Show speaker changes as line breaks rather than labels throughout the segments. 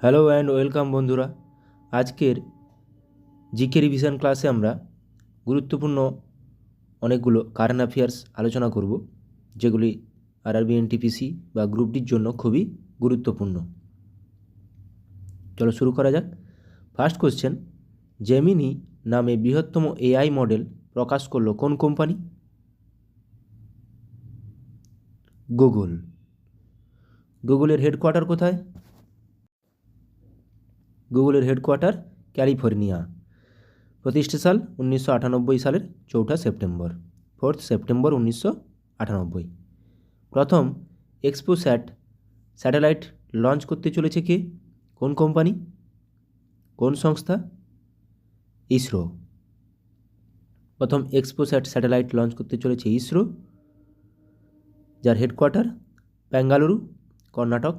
Hello and welcome বন্ধুরা। আজকের GK revision ক্লাসে আমরা গুরুত্বপূর্ণ অনেকগুলো কারেন্ট অ্যাফেয়ার্স আলোচনা করব, যেগুলি আরআরবি এনটিপিসি বা গ্রুপ ডির জন্য খুবই গুরুত্বপূর্ণ। চলো শুরু করা যাক। ফার্স্ট কোশ্চেন, জেমিনি নামে বৃহত্তম এআই মডেল প্রকাশ করলো কোন কোম্পানি? গুগল। গুগলের হেডকোয়ার্টার কোথায়? গুগলের হেডকোয়ার্টার ক্যালিফোর্নিয়া। প্রতিষ্ঠা সাল 1998 সালের 4 সেপ্টেম্বর, 4 সেপ্টেম্বর 1998। প্রথম এক্সপোস্যাট স্যাটেলাইট লঞ্চ করতে চলেছে কে? কোন কোম্পানি, কোন সংস্থা? ইসরো। প্রথম এক্সপোস্যাট স্যাটেলাইট লঞ্চ করতে চলেছে ইসরো, যার হেডকোয়ার্টার বেঙ্গালুরু, কর্ণাটক।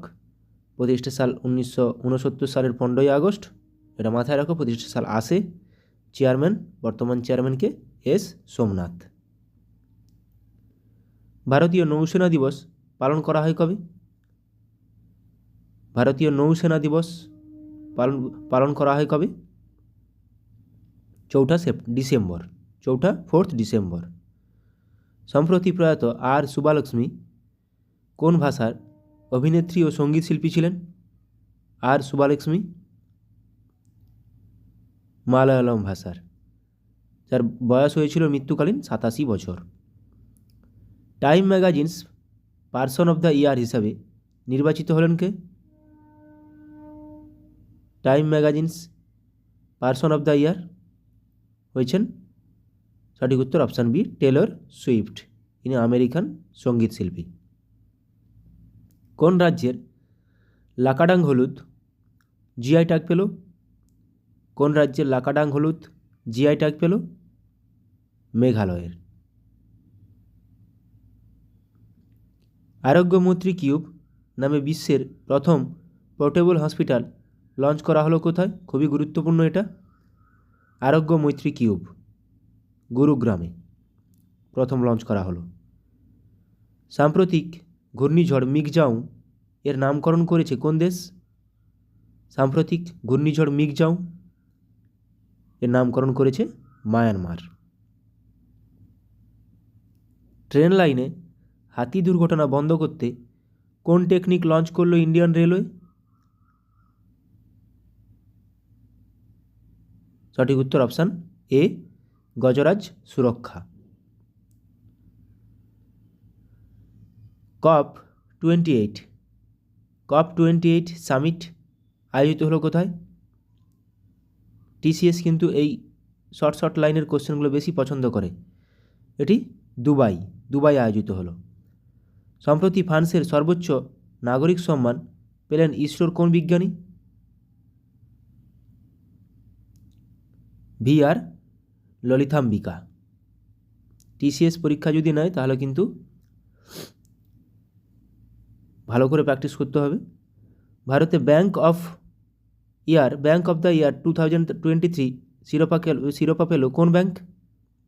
প্রতিষ্ঠা সাল 1969 সালের 15 আগস্ট। এটা মাথায় রাখো, প্রতিষ্ঠা সাল আসে। চেয়ারম্যান, বর্তমান চেয়ারম্যানকে এস সোমনাথ। ভারতীয় নৌসেনা দিবস পালন করা হয় কবে? ভারতীয় নৌসেনা দিবস পালন করা হয় কবে? 4 ডিসেম্বর, 4 ডিসেম্বর। সম্প্রতি প্রয়াত আর সুবালক্ষ্মী কোন ভাষার অভিনেত্রী ও সঙ্গীত শিল্পী ছিলেন? আর সুবালক্ষ্মী মালায়ালম ভাষার, যার বয়স হয়েছিল মৃত্যুকালীন 87 বছর। Time magazine's person of the year হিসাবে নির্বাচিত হলেন কে? Time magazine's person of the year হয়েছেন, সঠিক উত্তর অপশান বি, টেলর সুইফট। ইনি আমেরিকান সঙ্গীত শিল্পী। কোন রাজ্যের লাকাডাং হলুদ জিআই ট্যাগ পেল? কোন রাজ্যের লাকাডাং হলুদ জিআই ট্যাগ পেল? মেঘালয়ের। আরোগ্য মৈত্রী কিউব নামে বিশ্বের প্রথম পোর্টেবল হসপিটাল লঞ্চ করা হলো কোথায়? খুবই গুরুত্বপূর্ণ এটা। আরোগ্য মৈত্রী কিউব গুরুগ্রামে প্রথম লঞ্চ করা হলো। সাম্প্রতিক ঘূর্ণিঝড় মিগজাউ এর নামকরণ করেছে কোন দেশ? সাম্প্রতিক ঘূর্ণিঝড় মিগজাউ এর নামকরণ করেছে মায়ানমার। ট্রেন লাইনে হাতি দুর্ঘটনা বন্ধ করতে কোন টেকনিক লঞ্চ করলো ইন্ডিয়ান রেলওয়ে? সঠিক উত্তর অপশান এ, গজরাজ সুরক্ষা। COP28 সামিট আয়োজিত হলো কোথায়? টিসিএস কিন্তু এই শর্ট লাইনের কোশ্চেনগুলো বেশি পছন্দ করে। এটি দুবাই আয়োজিত হলো। সম্প্রতি ফ্রান্সের সর্বোচ্চ নাগরিক সম্মান পেলেন ইসরোর কোন বিজ্ঞানী? VR ললিতাম্বিকা। টিসিএস পরীক্ষা যদি নেয় তাহলে কিন্তু ভালো করে প্র্যাকটিস করতে হবে। ভারতে ব্যাংক অফ দ্য ইয়ার 2023 শিরোপা পেল কোন bank?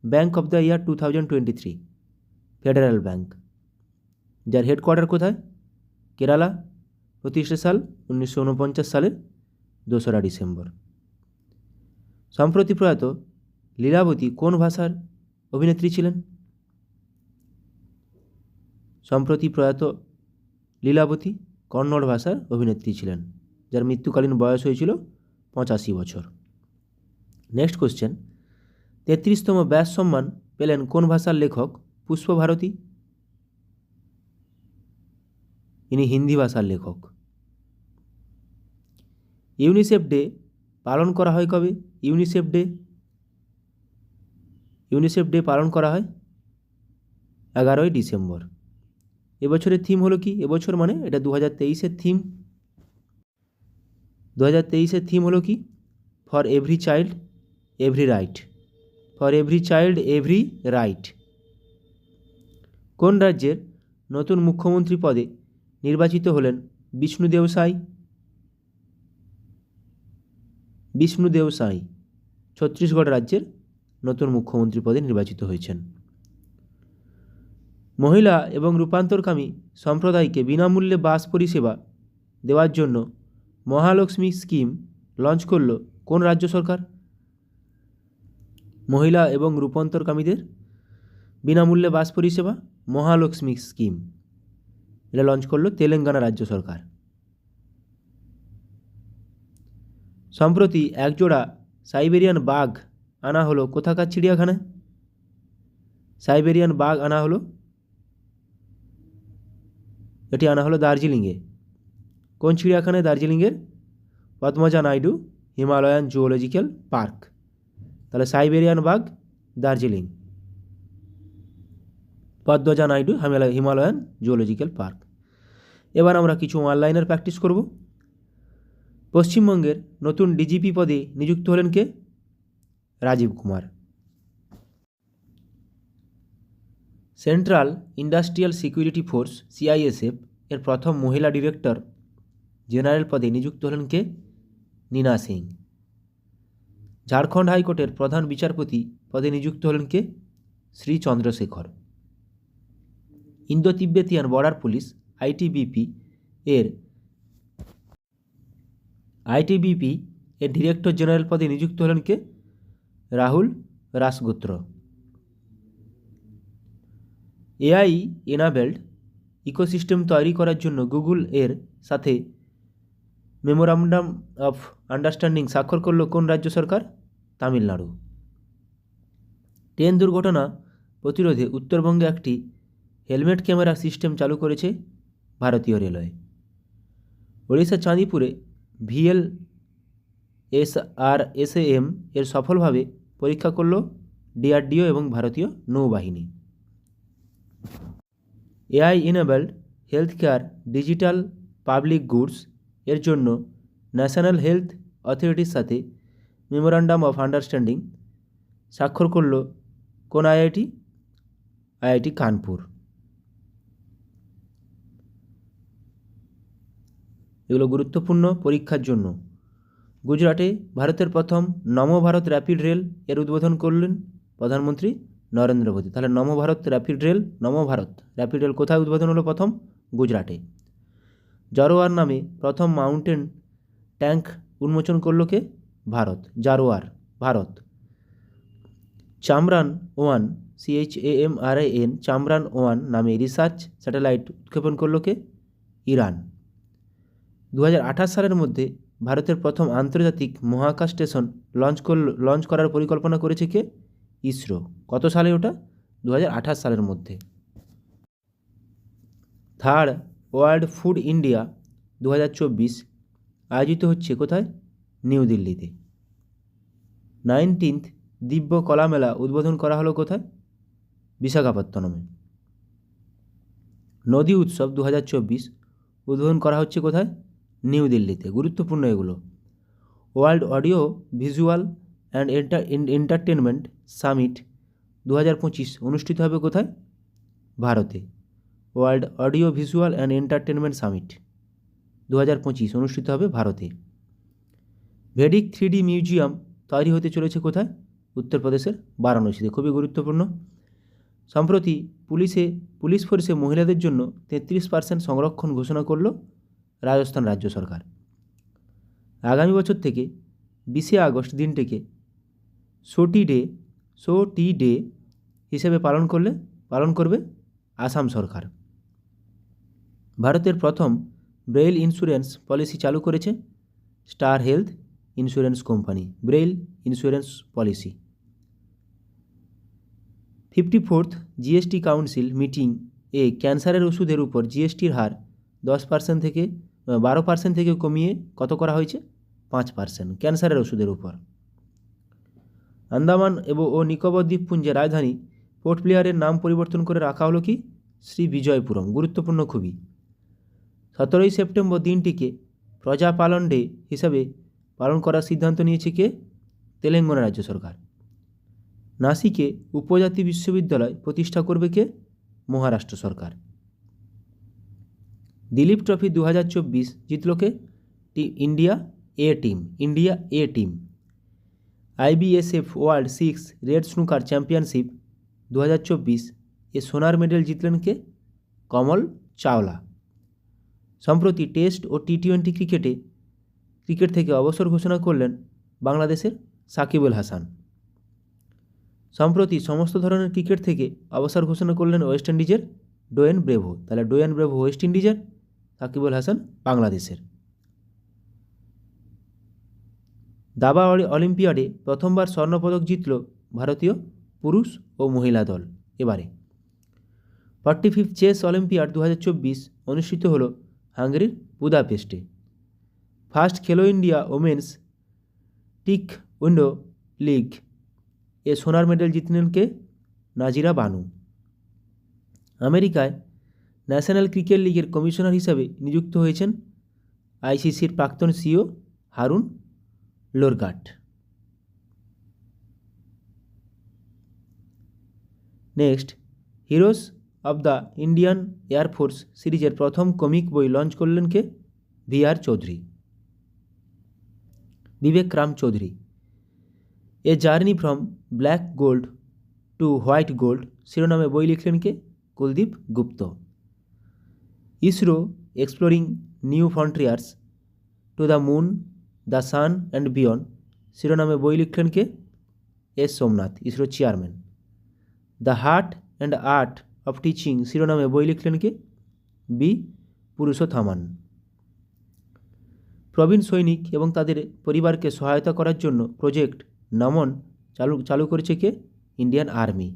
Bank of the year 2023 federal bank, যার হেডকোয়ার্টার কোথায়? কেরালা। প্রতিষ্ঠা সাল 1949 সালের 2 ডিসেম্বর। সম্প্রতি প্রয়াত লীলাবতী কোন ভাষার অভিনেত্রী ছিলেন? সম্প্রতি প্রয়াত লীলাবতী কন্নড় ভাষার অভিনেত্রী ছিলেন, যার মৃত্যুকালীন বয়স হয়েছিল 85 বছর। নেক্সট কোশ্চেন, 33তম ব্যাস সম্মান পেলেন কোন ভাষার লেখক? পুষ্পভারতী। ইনি হিন্দি ভাষার লেখক। ইউনিসেফ ডে পালন করা হয় কবে? ইউনিসেফ ডে পালন করা হয় 11 ডিসেম্বর। এবছরের থিম হলো কি? এবছর মানে এটা 2023-এর থিম। 2023-এর থিম হলো কি? For every child every right. For every child every right. কোন রাজ্যের নতুন মুখ্যমন্ত্রী পদে নির্বাচিত হলেন বিষ্ণুদেব সাই? ছত্তিশগড় রাজ্যের নতুন মুখ্যমন্ত্রী পদে নির্বাচিত হয়েছেন। মহিলা এবং রূপান্তরকামী সম্প্রদায়কে বিনামূল্যে বাস পরিষেবা দেওয়ার জন্য মহালক্ষ্মী স্কিম লঞ্চ করলো কোন রাজ্য সরকার? মহিলা এবং রূপান্তরকামীদের বিনামূল্যে বাস পরিষেবা, মহালক্ষ্মী স্কিম, এটা লঞ্চ করলো তেলেঙ্গানা রাজ্য সরকার। সম্প্রতি একজোড়া সাইবেরিয়ান বাঘ আনা হলো কোথাকার চিড়িয়াখানায়? সাইবেরিয়ান বাঘ আনা হলো, এটি আনা হলো দার্জিলিংয়ে। কোন চিড়িয়াখানায়? দার্জিলিংয়ের Padmaja Naidu Himalayan zoological park. তাহলে সাইবেরিয়ান বাঘ Darjeeling, Padmaja Naidu Himalayan zoological park. এবার আমরা কিছু অনলাইনের প্র্যাকটিস করব। পশ্চিমবঙ্গের নতুন ডিজিপি পদে নিযুক্ত হলেন কে? Rajiv Kumar. Central Industrial Security Force CISF এর প্রথম মহিলা ডিরেক্টর জেনারেল পদে নিযুক্ত হলেন কে? নীনা সিং। ঝাড়খণ্ড হাইকোর্টের প্রধান বিচারপতি পদে নিযুক্ত হলেন কে? Shri Chandrasekhar. Indo Tibetan Border Police ITBP এর ডিরেক্টর জেনারেল পদে নিযুক্ত হলেন কে? Rahul Rasgotra. AI enabled ecosystem তৈরি করার জন্য গুগল এর সাথে মেমোরান্ডাম অফ আন্ডারস্ট্যান্ডিং স্বাক্ষর করল কোন রাজ্য সরকার? তামিলনাড়ু। ট্রেন দুর্ঘটনা প্রতিরোধে উত্তরবঙ্গে একটি হেলমেট ক্যামেরা সিস্টেম চালু করেছে ভারতীয় রেলওয়ে। ওড়িশার চাঁদিপুরে VLSRSAM এর সফলভাবে পরীক্ষা করল ডিআরডিও এবং ভারতীয় নৌবাহিনী। AI enabled health care digital public goods এর জন্য ন্যাশনাল হেলথ অথরিটির সাথে মেমোরান্ডাম অফ আন্ডারস্ট্যান্ডিং স্বাক্ষর করল কোন আইআইটি? আইআইটি কানপুর। এগুলো গুরুত্বপূর্ণ পরীক্ষার জন্য। গুজরাটে ভারতের প্রথম নমভারত র্যাপিড রেল এর উদ্বোধন করলেন প্রধানমন্ত্রী নরেন্দ্র মোদী। তাহলে নমভারত র্যাপিড রেল কোথায় উদ্বোধন হলো? প্রথম গুজরাটে। জারোয়ার নামে প্রথম মাউন্টেন ট্যাঙ্ক উন্মোচন করল কে? ভারত। জারোয়ার, ভারত। চামরান 1 CHAMRAN চামরান 1 নামে রিসার্চ স্যাটেলাইট উৎক্ষেপণ করল কে? ইরান। 2028 সালের মধ্যে ভারতের প্রথম আন্তর্জাতিক মহাকাশ স্টেশন লঞ্চ করার পরিকল্পনা করেছে কে? ইসরো। কত সালে ওটা? 2028 সালের মধ্যে। থার্ড ওয়ার্ল্ড ফুড ইন্ডিয়া 2024 আয়োজিত হচ্ছে কোথায়? নিউ দিল্লিতে। 19th দিব্য কলা মেলা উদ্বোধন করা হলো কোথায়? বিশাখাপত্তনমে। নদী উৎসব 2024 উদ্বোধন করা হচ্ছে কোথায়? নিউ দিল্লিতে। গুরুত্বপূর্ণ এগুলো। World audio visual and entertainment summit 2025 অনুষ্ঠিত হবে কোথায়? ভারতে। World audio visual and entertainment summit 2025 অনুষ্ঠিত হবে ভারতে। ভেডিক 3D মিউজিয়াম তৈরি হতে চলেছে কোথায়? উত্তরপ্রদেশের বারাণসীতে। খুবই গুরুত্বপূর্ণ। সম্প্রতি পুলিশ ফোর্সে মহিলাদের জন্য 33% সংরক্ষণ ঘোষণা করল রাজস্থান রাজ্য সরকার। আগামী বছর থেকে 20 আগস্ট দিনটিকে সোটি ডে হিসেবে পালন করবে আসাম সরকার। ভারতের প্রথম ব্রেইল ইন্স্যুরেন্স পলিসি চালু করেছে Star Health insurance company. Braille insurance policy. 54th GST council meeting এ ক্যান্সারের ওষুধের উপর জিএসটির হার 10% থেকে 12% থেকে কমিয়ে কত করা হয়েছে? 5% ক্যান্সারের ওষুধের উপর। আন্দামান ও নিকোবর দ্বীপপুঞ্জের রাজধানী পোর্ট ব্লেয়ারের নাম পরিবর্তন করে রাখা হলো কি? শ্রী বিজয়পুরম। গুরুত্বপূর্ণ খুবই। 17ই সেপ্টেম্বর দিনটিকে প্রজাপালন ডে হিসাবে পালন করার সিদ্ধান্ত নিয়েছে কে? তেলেঙ্গানা রাজ্য সরকার। নাসিকে উপজাতি বিশ্ববিদ্যালয় প্রতিষ্ঠা করবে কে? মহারাষ্ট্র সরকার। দিলীপ ট্রফি 2024 জিতল কে? India A team. IBSF world 6 red snooker championship 2024 এ সোনার মেডেল জিতলেন কে? কমল চাওলা। সম্প্রতি টেস্ট ও T20 ক্রিকেটে ক্রিকেট থেকে অবসর ঘোষণা করলেন বাংলাদেশের সাকিব আল হাসান। সম্প্রতি সমস্ত ধরনের ক্রিকেট থেকে অবসর ঘোষণা করলেন ওয়েস্ট ইন্ডিজের ডোয়েন ব্রেভো। তাহলে ডোয়েন ব্রেভো ওয়েস্ট ইন্ডিজের, সাকিব আল হাসান বাংলাদেশের। দাবা অলিম্পিয়াডে প্রথমবার স্বর্ণপদক জিতল ভারতীয় পুরুষ ও মহিলা দল। এবারে 45th চেস অলিম্পিয়াড 2024 অনুষ্ঠিত হল হাঙ্গেরির বুদাপেস্টে। First Khelo India women's taekwondo league এ সোনার মেডেল জিতলেন কে? নাজিরা বানু। আমেরিকায় ন্যাশনাল ক্রিকেট লিগের কমিশনার হিসাবে নিযুক্ত হয়েছেন আইসিসির প্রাক্তন CEO Haroon Lorgat. Next, heroes of the Indian Air Force সিরিজের প্রথম কমিক বই লঞ্চ করলেন কে? VR Chaudhari, Vivek Ram Chaudhari. A journey from black gold to white gold শিরোনামে বই লিখলেন কে? Kuldeep Gupta. ISRO exploring new frontiers to the moon, the sun and beyond শিরোনামে বই লিখলেন কে? S Somanath, ISRO chairman. The heart and art of teaching শিরোনামে বই লিখলেন কে? B পুরুষোত্তমান। প্রবীণ সৈনিক এবং তাদের পরিবারকে সহায়তা করার জন্য প্রজেক্ট নমন চালু করেছে কে? Indian army.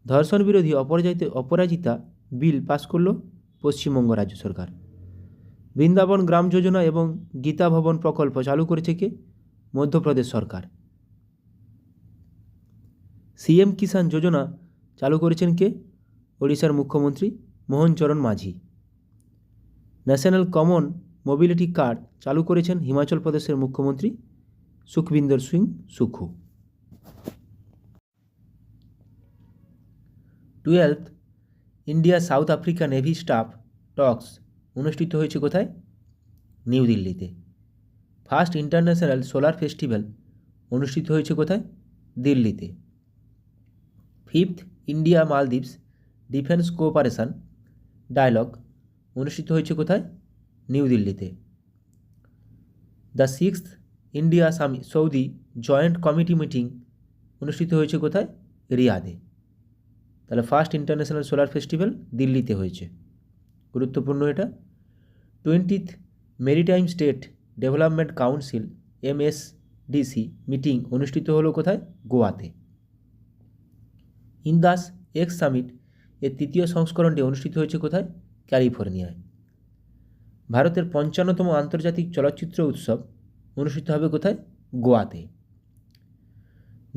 ধর্ষণ বিরোধী অপরাজিতা বিল পাস করল পশ্চিমবঙ্গ রাজ্য সরকার। বৃন্দাবন গ্রাম যোজনা এবং গীতা ভবন প্রকল্প চালু করেছে কে? মধ্যপ্রদেশ সরকার। সিএম কিষাণ যোজনা চালু করেছেন কে? ওড়িশার মুখ্যমন্ত্রী মোহন চরণ মাঝি। ন্যাশনাল কমন মোবিলিটি কার্ড চালু করেছেন হিমাচল প্রদেশের মুখ্যমন্ত্রী Sukhvinder Singh Sukhu. 12th India South Africa navy staff talks অনুষ্ঠিত হয়েছে কোথায়? নিউ দিল্লিতে। ফার্স্ট ইন্টারন্যাশনাল সোলার ফেস্টিভ্যাল অনুষ্ঠিত হয়েছে কোথায়? দিল্লিতে। 5th India Maldives defence cooperation dialogue অনুষ্ঠিত হয়েছে কোথায়? নিউ দিল্লিতে। The 6th India Saudi joint committee meeting অনুষ্ঠিত হয়েছে কোথায়? রিয়াদে। তাহলে ফার্স্ট ইন্টারন্যাশনাল সোলার ফেস্টিভ্যাল দিল্লিতে হয়েছে, গুরুত্বপূর্ণ এটা। 20th maritime state development council MSDC meeting অনুষ্ঠিত হলো কোথায়? গোয়াতে। ইন্দাস এক্স সামিট এর তৃতীয় সংস্করণটি অনুষ্ঠিত হয়েছে কোথায়? ক্যালিফোর্নিয়ায়। ভারতের 55তম আন্তর্জাতিক চলচ্চিত্র উৎসব অনুষ্ঠিত হবে কোথায়? গোয়াতে।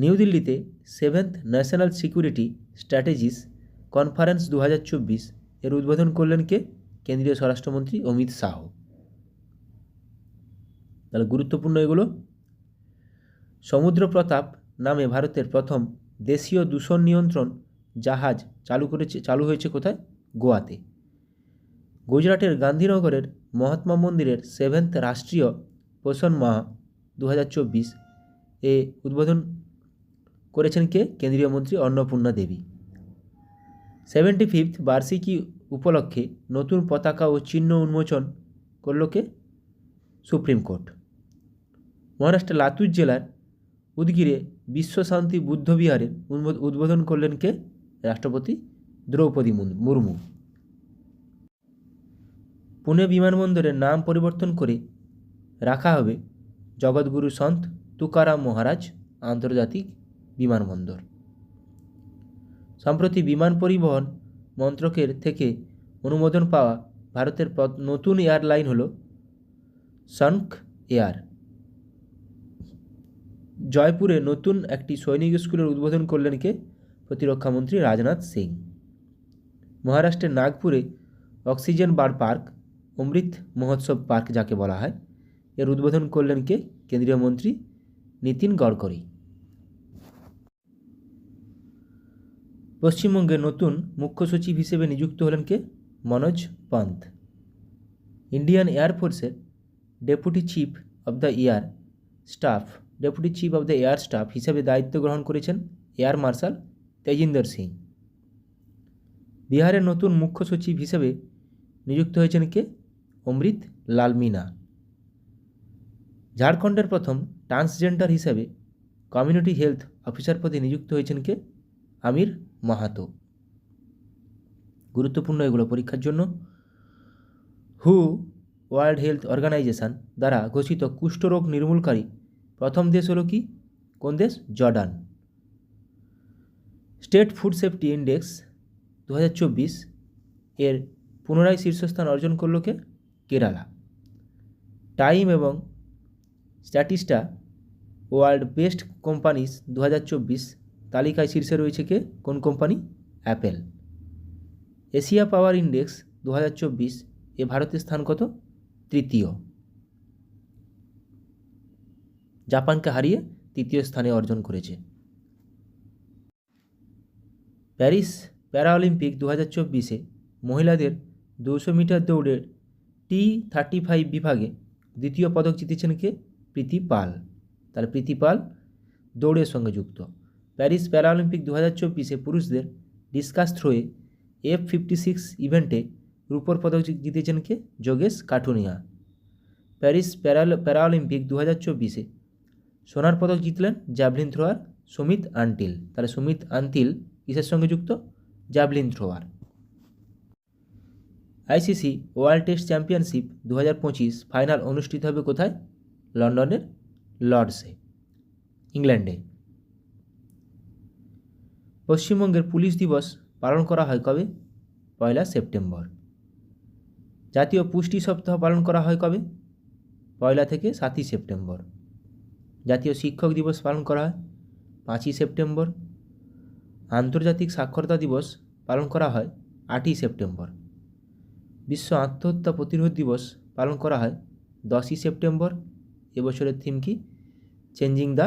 নিউ দিল্লিতে 7th national security strategies conference 2024 এর উদ্বোধন করলেন কে? কেন্দ্রীয় স্বরাষ্ট্রমন্ত্রী অমিত শাহ। তাহলে গুরুত্বপূর্ণ এগুলো। সমুদ্র প্রতাপ নামে ভারতের প্রথম দেশীয় দূষণ নিয়ন্ত্রণ জাহাজ চালু হয়েছে কোথায়? গোয়াতে। গুজরাটের গান্ধীনগরের মহাত্মা মন্দিরের 7th রাষ্ট্রীয় পোষণ মাহ 2024 এ উদ্বোধন করেছেন কে? কেন্দ্রীয় মন্ত্রী অন্নপূর্ণা দেবী। 75th বার্ষিকী উপলক্ষে নতুন পতাকা ও চিহ্ন উন্মোচন করল কে? Supreme court. মহারাষ্ট্রের লাতুর জেলার উদগিরে বিশ্বশান্তি বুদ্ধবিহারের উদ্বোধন করলেন কে? রাষ্ট্রপতি দ্রৌপদী মুর্মু। পুনে বিমানবন্দরের নাম পরিবর্তন করে রাখা হবে জগৎগুরু সন্ত তুকারাম মহারাজ আন্তর্জাতিক বিমানবন্দর। সম্প্রতি বিমান পরিবহন মন্ত্রকের থেকে অনুমোদন পাওয়া ভারতের নতুন এয়ারলাইন হল সনক এয়ার। জয়পুরে নতুন একটি সৈনিক স্কুলের উদ্বোধন করলেন কে? প্রতিরক্ষামন্ত্রী রাজনাথ সিং। মহারাষ্ট্রের নাগপুরে অক্সিজেন বার পার্ক, অমৃত মহোৎসব পার্ক যাকে বলা হয়, এর উদ্বোধন করলেন কে? কেন্দ্রীয় মন্ত্রী নীতিন গডকরি। পশ্চিমবঙ্গের নতুন মুখ্য সচিব হিসেবে নিযুক্ত হলেন কে? মনোজ পন্থ। ইন্ডিয়ান এয়ারফোর্সের deputy chief of the air staff হিসেবে দায়িত্ব গ্রহণ করেছেন এয়ার মার্শাল তেজিন্দর সিং। বিহারের নতুন মুখ্য সচিব হিসেবে নিযুক্ত হয়েছেন কে? অমৃত লাল মিনা। ঝাড়খণ্ডের প্রথম ট্রান্সজেন্ডার হিসেবে কমিউনিটি হেলথ অফিসার পদে নিযুক্ত হয়েছেন কে? আমির মাহাতো। গুরুত্বপূর্ণ এগুলো পরীক্ষার জন্য। হু ওয়ার্ল্ড হেলথ অর্গানাইজেশন দ্বারা ঘোষিত কুষ্ঠরোগ নির্মূলকারী প্রথম দেশ হলো কি? কোন দেশ? Jordan. State food safety index 2024 এর পুনরায় শীর্ষস্থান অর্জন করল কে? কেরালা। টাইম এবং স্ট্যাটিস্টা ওয়ার্ল্ড বেস্ট কোম্পানিজ 2024 তালিকায় শীর্ষে রয়েছে কে? কোন কোম্পানি? অ্যাপেল। এশিয়া পাওয়ার ইন্ডেক্স 2024 এ ভারতের স্থান কত? তৃতীয়। জাপানকে হারিয়ে তৃতীয় স্থানে অর্জন করেছে। প্যারিস প্যারাঅলিম্পিক 2024-এ মহিলাদের 200 মিটার দৌড়ের T35 বিভাগে দ্বিতীয় পদক জিতেছেন কে? প্রীতি পাল। তাহলে প্রীতি পাল দৌড়ের সঙ্গে যুক্ত। প্যারিস প্যারাঅলিম্পিক 2024-এ পুরুষদের ডিসকাস থ্রোয়ে F56 ইভেন্টে রূপোর পদক জিতেছেন কে? যোগেশ কাঠুনিয়া। প্যারিস প্যারাঅলিম্পিক 2024-এ সোনার পদক জিতলেন জ্যাভলিন থ্রোয়ার সুমিত আন্টিল। তাহলে সুমিত আন্টিল কিসের সঙ্গে যুক্ত? Javelin thrower. ICC world test championship 2025 final অনুষ্ঠিত হবে কোথায়? লন্ডনের লর্ডসে, ইংল্যান্ডে। পশ্চিমবঙ্গের পুলিশ দিবস পালন করা হয় কবে? 1 সেপ্টেম্বর। জাতীয় পুষ্টি সপ্তাহ পালন করা হয় কবে? 1 থেকে 7 সেপ্টেম্বর। জাতীয় শিক্ষক দিবস পালন করা হয় 5 সেপ্টেম্বর। আন্তর্জাতিক সাক্ষরতা দিবস পালন করা হয় 8 সেপ্টেম্বর। বিশ্ব আত্মহত্যা প্রতিরোধ দিবস পালন করা হয় 10 সেপ্টেম্বর। এবছরের থিম কি? Changing the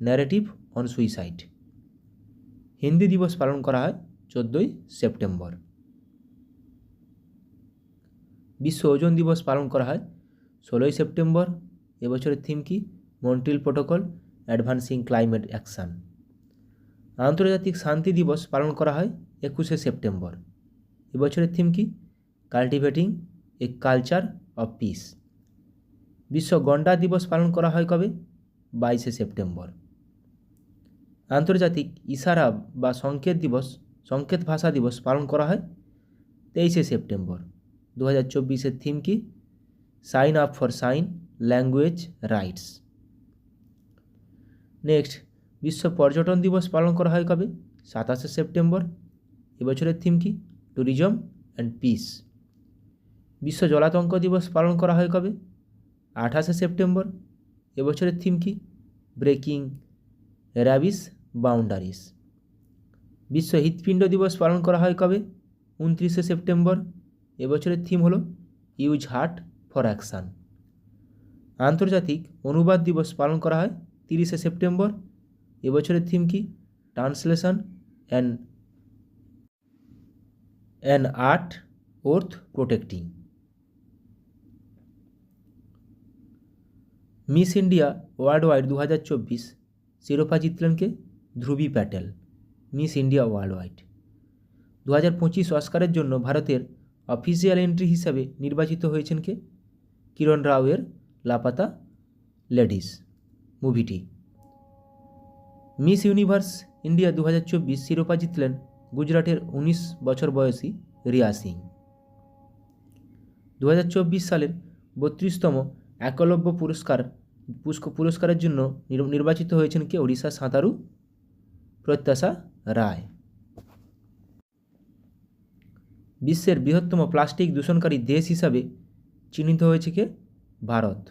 narrative on suicide. Hindi দিবস পালন করা হয় 14 সেপ্টেম্বর। বিশ্ব ওজন দিবস পালন করা হয় 16 সেপ্টেম্বর। এবছরের থিম কি? Montreal protocol advancing climate action. আন্তর্জাতিক শান্তি দিবস পালন করা হয় 21 সেপ্টেম্বর। এবছরের থিম কি? Cultivating a culture of piece. বিশ্ব গন্ডার দিবস পালন করা হয় কবে? 22 সেপ্টেম্বর। আন্তর্জাতিক ইশারা বা সংকেত ভাষা দিবস পালন করা হয় 23 সেপ্টেম্বর। 2024-এর থিম কি? Sign up for sign language rights. Next, বিশ্ব পর্যটন দিবস পালন করা হয় কবে? 27 সেপ্টেম্বর। এবছরের থিম কি? Tourism and piece. বিশ্ব জলাতঙ্ক দিবস পালন করা হয় কবে? 28 সেপ্টেম্বর। এবছরের থিম কি? Breaking rabies boundaries. বিশ্ব হৃৎপিণ্ড দিবস পালন করা হয় কবে? 29 সেপ্টেম্বর। এবছরের থিম হলো ইউজ হার্ট ফর অ্যাকশান। আন্তর্জাতিক অনুবাদ দিবস পালন করা হয় 30 সেপ্টেম্বর। এবছরের থিম কি? Translation and art worth protecting. Miss India worldwide ওয়াইড 2024 শিরোপা জিতলেন কে? Dhruvi Patel. Miss India worldwide ওয়াইড 2025 অস্কারের জন্য ভারতের অফিসিয়াল এন্ট্রি হিসাবে নির্বাচিত হয়েছেন কে? কিরণ রাওয়ের লাপাতা লেডিস মুভিটি। মিস ইউনিভার্স ইন্ডিয়া 2024 শিরোপা জিতলেন গুজরাটের 19 বছর বয়সী রিয়া সিং। 2024 সালের 32তম একলব্য পুরস্কারের জন্য নির্বাচিত হয়েছেন কে? ওড়িশার সাঁতারু প্রত্যাশা রায়। বিশ্বের বৃহত্তম প্লাস্টিক দূষণকারী দেশ হিসাবে চিহ্নিত হয়েছে কে? ভারত।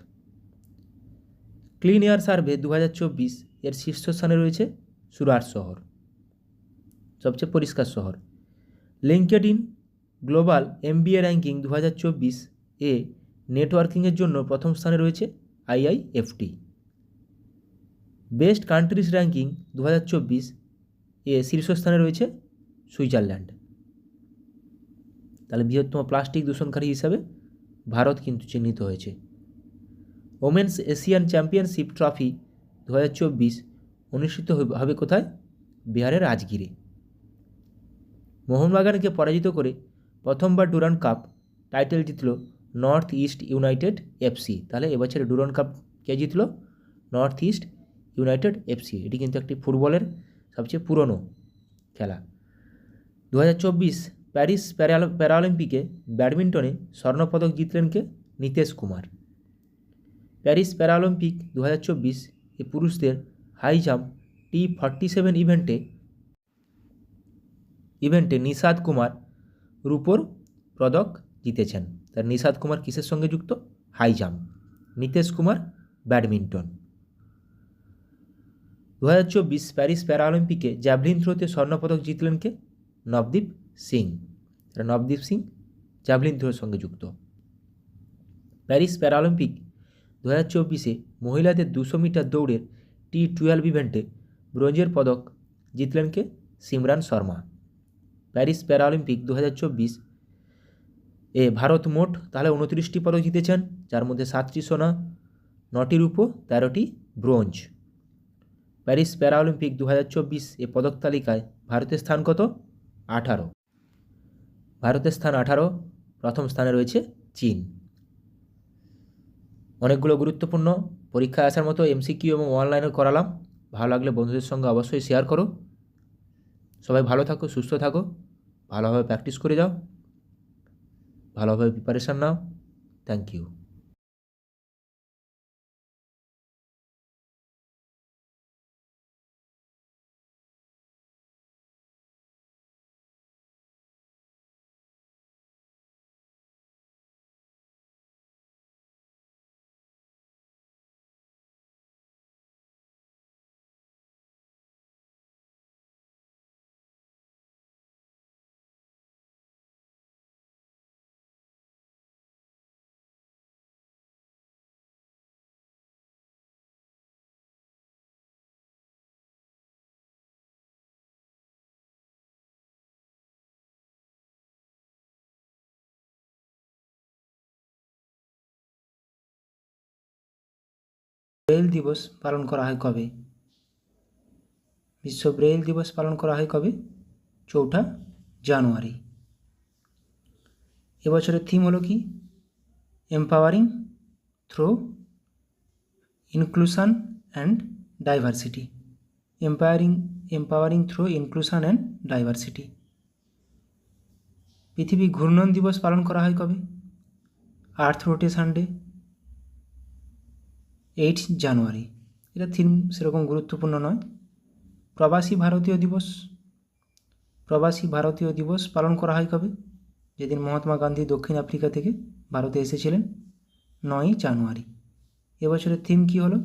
ক্লিন এয়ার সার্ভে 2024 এর শীর্ষস্থানে রয়েছে সুরাট শহর, সবচেয়ে পরিষ্কার শহর। লিঙ্কডইন গ্লোবাল MBA র্যাঙ্কিং 2024 এ নেটওয়ার্কিংয়ের জন্য প্রথম স্থানে রয়েছে IIFT। বেস্ট কান্ট্রিজ র্যাঙ্কিং 2024 এ শীর্ষস্থানে রয়েছে সুইজারল্যান্ড। তাহলে বৃহত্তম প্লাস্টিক দূষণকারী হিসাবে ভারত কিন্তু চিহ্নিত হয়েছে। ওমেন্স এশিয়ান চ্যাম্পিয়নশিপ ট্রফি 2024 অনুষ্ঠিত হবে কোথায়? বিহারের রাজগিরে। মোহনবাগানকে পরাজিত করে প্রথমবার ডুরান্ড কাপ টাইটেল জিতল নর্থ ইস্ট ইউনাইটেড FC। তাহলে এবছরে ডুরান্ড কাপ কে জিতলো? North east United FC. এটি কিন্তু একটি ফুটবলের সবচেয়ে পুরনো খেলা। 2024 প্যারিস প্যারাঅলিম্পিকে ব্যাডমিন্টনে স্বর্ণপদক জিতলেন কে? নীতেশ কুমার। প্যারিস প্যারাঅলিম্পিক 2024 এ পুরুষদের হাই জাম্প T47 ইভেন্টে নিশাদ কুমার রূপোর পদক জিতেছেন। তার নিশাদ কুমার কিসের সঙ্গে যুক্ত? High jump. Nitesh Kumar badminton. 2024 Paris প্যারাঅলিম্পিকে জ্যাভলিন থ্রোতে স্বর্ণপদক জিতলেন কে? নবদীপ সিং। নবদীপ সিং জ্যাভলিন থ্রোর সঙ্গে যুক্ত। প্যারিস প্যারাঅলিম্পিক 2024 মহিলাদের 200 মিটার দৌড়ের T12 ইভেন্টে ব্রোঞ্জের পদক জিতলেন কে? সিমরান শর্মা। প্যারিস প্যারাঅলিম্পিক 2024 এ ভারত মোট তাহলে 29টি পদক জিতেছেন, যার মধ্যে 7টি সোনা, 9টি রূপো, 13টি ব্রোঞ্জ। প্যারিস প্যারাঅলিম্পিক 2024 এ পদক তালিকায় ভারতের স্থান কত? 18। ভারতের স্থান 18, প্রথম স্থানে রয়েছে চীন। অনেকগুলো গুরুত্বপূর্ণ পরীক্ষায় আসার মতো MCQ এবং অনলাইনে করালাম। ভালো লাগলে বন্ধুদের সঙ্গে অবশ্যই শেয়ার করো। সবাই ভালো থাকো, সুস্থ থাকো, ভালোভাবে প্র্যাকটিস করে যাও, ভালোভাবে প্রিপারেশান নাও। Thank you. ব্রেইল দিবস পালন করা হয় কবে? বিশ্ব ব্রেইল দিবস পালন করা হয় কবে? 4 জানুয়ারি। এবছরের থিম হলো কি? Empowering through inclusion and diversity. Empowering through inclusion and diversity. পৃথিবী ঘূর্ণন দিবস পালন করা হয় কবে? আর্থ রোটেশন ডে 8 জানুয়ারি। এটা থিম সেরকম গুরুত্বপূর্ণ নয়। প্রবাসী ভারতীয় দিবস পালন করা হয় কবে? যেদিন মহাত্মা গান্ধী দক্ষিণ আফ্রিকা থেকে ভারতে এসেছিলেন, 9 জানুয়ারি। এবছরের থিম কি হলো?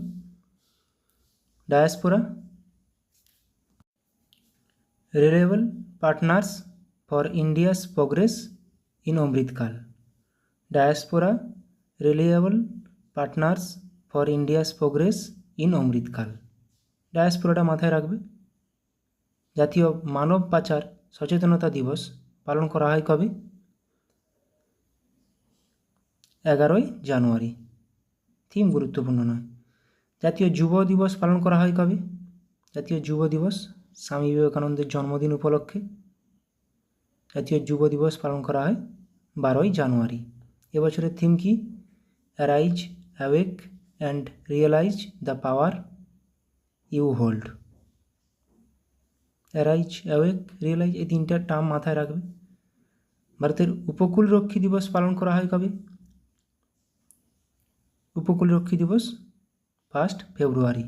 Diaspora reliable partners for India's progress in Amrit Kaal. Diaspora reliable partners for India's progress in Amrit Kaal. ডায়াসপোরাটা মাথায় রাখবে। জাতীয় মানব পাচার সচেতনতা দিবস পালন করা হয় কবে? 11 জানুয়ারি। থিম গুরুত্বপূর্ণ নয়। জাতীয় যুব দিবস পালন করা হয় কবে? জাতীয় যুব দিবস স্বামী বিবেকানন্দের জন্মদিন উপলক্ষে জাতীয় যুব দিবস পালন করা হয় 12 জানুয়ারি। এবছরের থিম কি? Arise, awake and realise the power you hold. Arise, awake, realise, এই 3টা টার্ম মাথায় রাখবে। ভারতের উপকূলরক্ষী দিবস পালন করা হয় কবে? উপকূলরক্ষী দিবস 1 ফেব্রুয়ারি।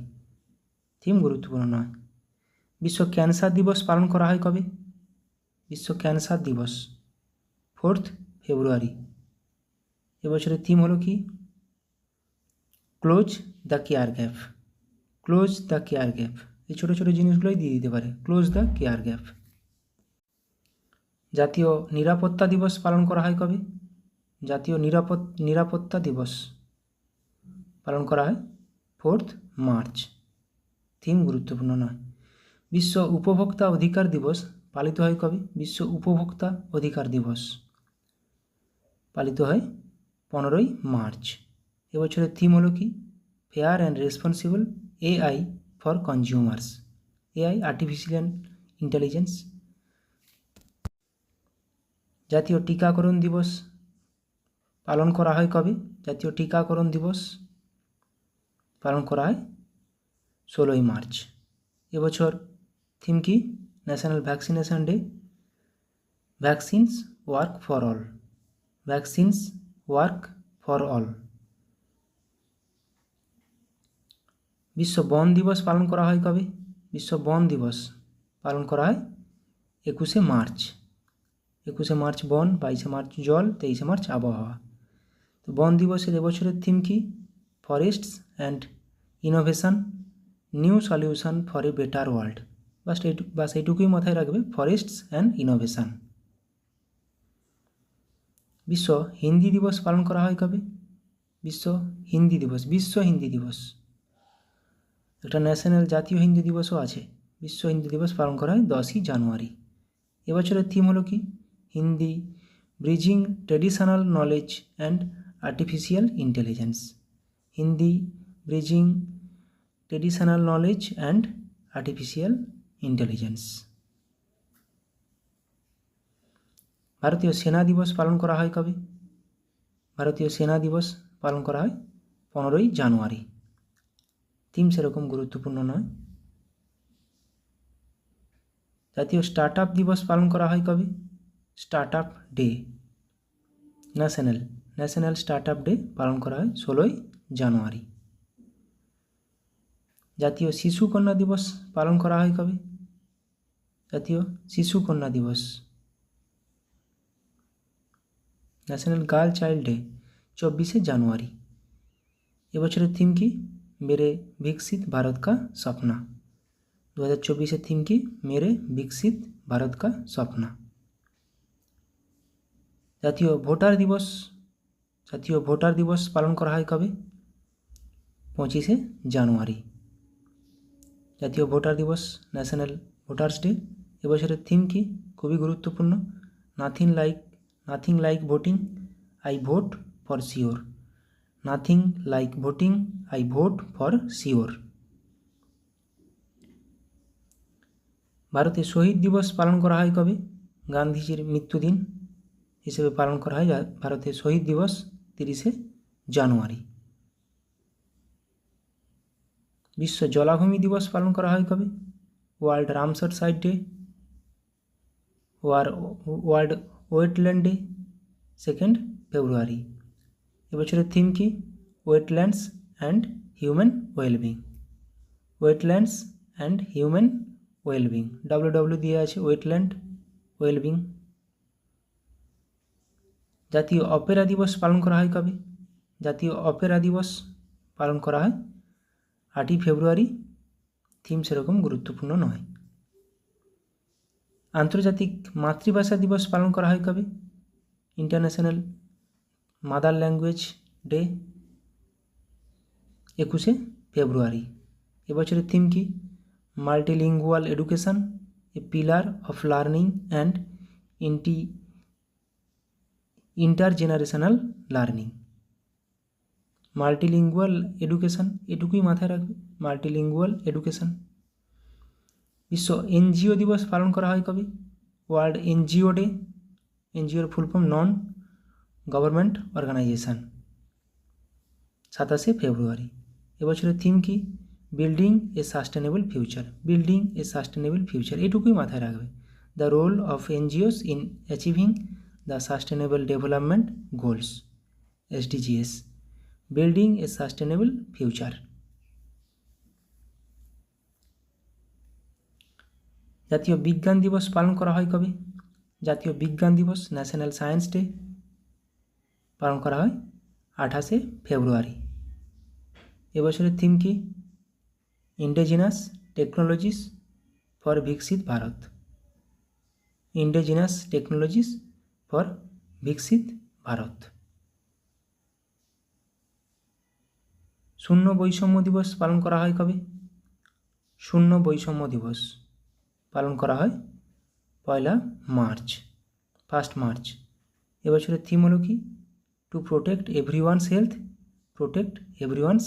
থিম গুরুত্বপূর্ণ নয়। বিশ্ব ক্যান্সার দিবস পালন করা হয় কবে? বিশ্ব ক্যান্সার দিবস 4 ফেব্রুয়ারি। এবছরের থিম হলো কি? Close the care gap. Close the care gap. এই ছোটো ছোটো জিনিসগুলোই দিয়ে দিতে পারে, ক্লোজ দ্য কেয়ার গ্যাপ। জাতীয় নিরাপত্তা দিবস পালন করা হয় কবে? জাতীয় নিরাপত্তা দিবস পালন করা হয় 4 মার্চ। থিম গুরুত্বপূর্ণ নয়। বিশ্ব উপভোক্তা অধিকার দিবস পালিত হয় কবে? বিশ্ব উপভোক্তা অধিকার দিবস পালিত হয় 15 মার্চ। এবছরের থিম হলো কি? Fair and responsible AI for consumers. AI artificial intelligence. জাতীয় টিকাকরণ দিবস পালন করা হয় কবে? জাতীয় টিকাকরণ দিবস পালন করা হয় 16ই মার্চ। এবছর থিম কি? National vaccination day. Vaccines work for all. Vaccines work for all. বিশ্ব বন দিবস পালন করা হয় কবে? বিশ্ব বন দিবস পালন করা হয় 21শে মার্চ। 21শে মার্চ বন, 22শে মার্চ জল, 23শে মার্চ আবহাওয়া। তো বন দিবসের এবছরের থিম কি? Forests and innovation, new solution for a better world. বাস এইটুকুই মাথায় রাখবে, ফরেস্টস অ্যান্ড ইনোভেশন। বিশ্ব হিন্দি দিবস পালন করা হয় কবে? বিশ্ব হিন্দি দিবস। বিশ্ব হিন্দি দিবস, একটা ন্যাশনাল জাতীয় হিন্দি দিবসও আছে। বিশ্ব হিন্দি দিবস পালন করা হয় 10ই জানুয়ারি। এবছরের থিম হলো কি? Hindi bridging traditional knowledge and artificial intelligence. Hindi bridging traditional knowledge and artificial intelligence. ভারতীয় সেনা দিবস পালন করা হয় কবে? ভারতীয় সেনা দিবস পালন করা হয় 15ই জানুয়ারি। থিম সেরকম গুরুত্বপূর্ণ নয়। জাতীয় স্টার্ট আপ দিবস পালন করা হয় কবে? Start up day. National start up day পালন করা হয় 16ই জানুয়ারি। জাতীয় শিশু কন্যা দিবস পালন করা হয় কবে? জাতীয় শিশু কন্যা দিবস, ন্যাশনাল গার্ল চাইল্ড ডে 24শে জানুয়ারি। এবছরের থিম কি? মেরে বিকশিত ভারত কা স্বপ্না। 2024-এর থিম কি? মেরে বিকশিত ভারত কা স্বপ্না। জাতীয় ভোটার দিবস। জাতীয় ভোটার দিবস পালন করা হয় কবে? 25শে জানুয়ারি। জাতীয় ভোটার দিবস, ন্যাশনাল ভোটার্স ডে। এবছরের থিম কি? খুবই গুরুত্বপূর্ণ, nothing like voting, I vote for sure. Nothing like voting, I vote for sure. ভারতে শহীদ দিবস পালন করা হয় কবে? গান্ধীজির মৃত্যুদিন হিসেবে পালন করা হয় ভারতে শহীদ দিবস 30শে জানুয়ারি। বিশ্ব জলাভূমি দিবস পালন করা হয় কবে? World Ramsar site day, world wetland day 2 February. এবছরের থিম কি? Wetlands and human wellbeing. Wetlands and human wellbeing, WW দিয়ে আছে, ওয়েটল্যান্ড ওয়েলবিং। জাতীয় অপেরা দিবস পালন করা হয় কবে? জাতীয় অপেরা দিবস পালন করা হয় 8ই ফেব্রুয়ারি। থিম সেরকম গুরুত্বপূর্ণ নয়। আন্তর্জাতিক মাতৃভাষা দিবস পালন করা হয় কবে? ইন্টারন্যাশনাল মাদার ল্যাঙ্গুয়েজ ডে 21শে ফেব্রুয়ারি। এবছরের থিম কি? Multilingual education, a pillar of learning and intergenerational learning. Multilingual education, এটুকুই মাথায় রাখবে, মাল্টিলিঙ্গুয়াল এডুকেশন। বিশ্ব এনজিও দিবস পালন করা হয় কবে? World NGO Day. এনজিওর full form non government organization, 27শে ফেব্রুয়ারি। এবছরের থিম কি? Building a sustainable future. Building a sustainable future, এটুকুই মাথায় রাখবে। The role of NGOs in achieving the sustainable development goals, SDGs। Building a sustainable future. জাতীয় বিজ্ঞান দিবস পালন করা হয় কবে? জাতীয় বিজ্ঞান দিবস, ন্যাশনাল সায়েন্স ডে পালন করা হয় 28শে ফেব্রুয়ারি। এবছরের থিম কি? ইন্ডিজিনাস টেকনোলজিস ফর বিকশিত ভারত। ইন্ডিজিনাস টেকনোলজিস ফর বিকশিত ভারত। শূন্য বৈষম্য দিবস পালন করা হয় কবে? শূন্য বৈষম্য দিবস পালন করা হয় 1 মার্চ। এবছরের থিম হলো কি? To protect everyone's health, protect everyone's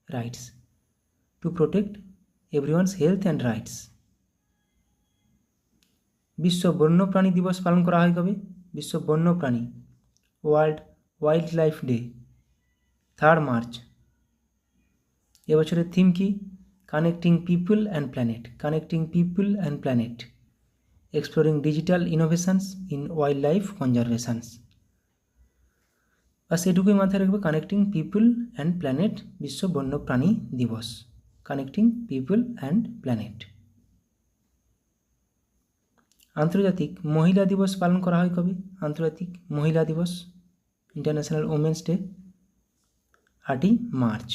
rights. To protect everyone's health and rights. বিশ্ব বন্যপ্রাণী দিবস পালন করা হয় কবে? বিশ্ব বন্যপ্রাণী, world wildlife day 3 March. এবছরের থিম কি? Connecting people and planet, connecting people and planet, exploring digital innovations in wildlife conservations. বাস এটুকুই মাথায় রাখবে, কানেক্টিং পিপল অ্যান্ড প্ল্যানেট, বিশ্ব বন্যপ্রাণী দিবস, কানেক্টিং পিপল অ্যান্ড প্ল্যানেট। আন্তর্জাতিক মহিলা দিবস পালন করা হয় কবে? আন্তর্জাতিক মহিলা দিবস, ইন্টারন্যাশনাল ওমেন্স ডে, 8ই মার্চ।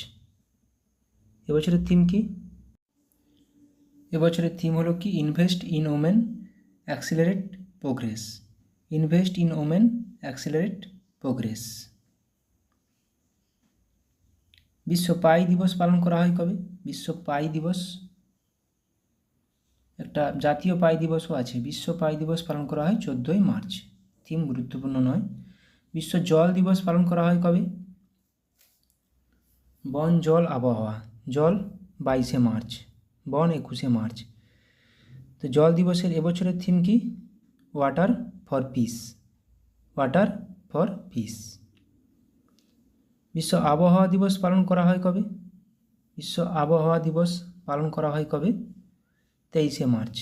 এবছরের থিম কি? এবছরের থিম হলো কি? Invest in women, accelerate progress, invest in women, accelerate progress. বিশ্ব পাই দিবস পালন করা হয় কবে? বিশ্ব পাই দিবস, একটা জাতীয় পাই দিবসও আছে, বিশ্ব পাই দিবস পালন করা হয় 14ই মার্চ। থিম গুরুত্বপূর্ণ নয়। বিশ্ব জল দিবস পালন করা হয় কবে? বন জল আবহাওয়া, জল 22শে মার্চ, বন 21শে মার্চ। তো জল দিবসের এবছরের থিম কি? Water for piece, water for piece. বিশ্ব আবহাওয়া দিবস পালন করা হয় কবে? বিশ্ব আবহাওয়া দিবস পালন করা হয় কবে? 23শে মার্চ।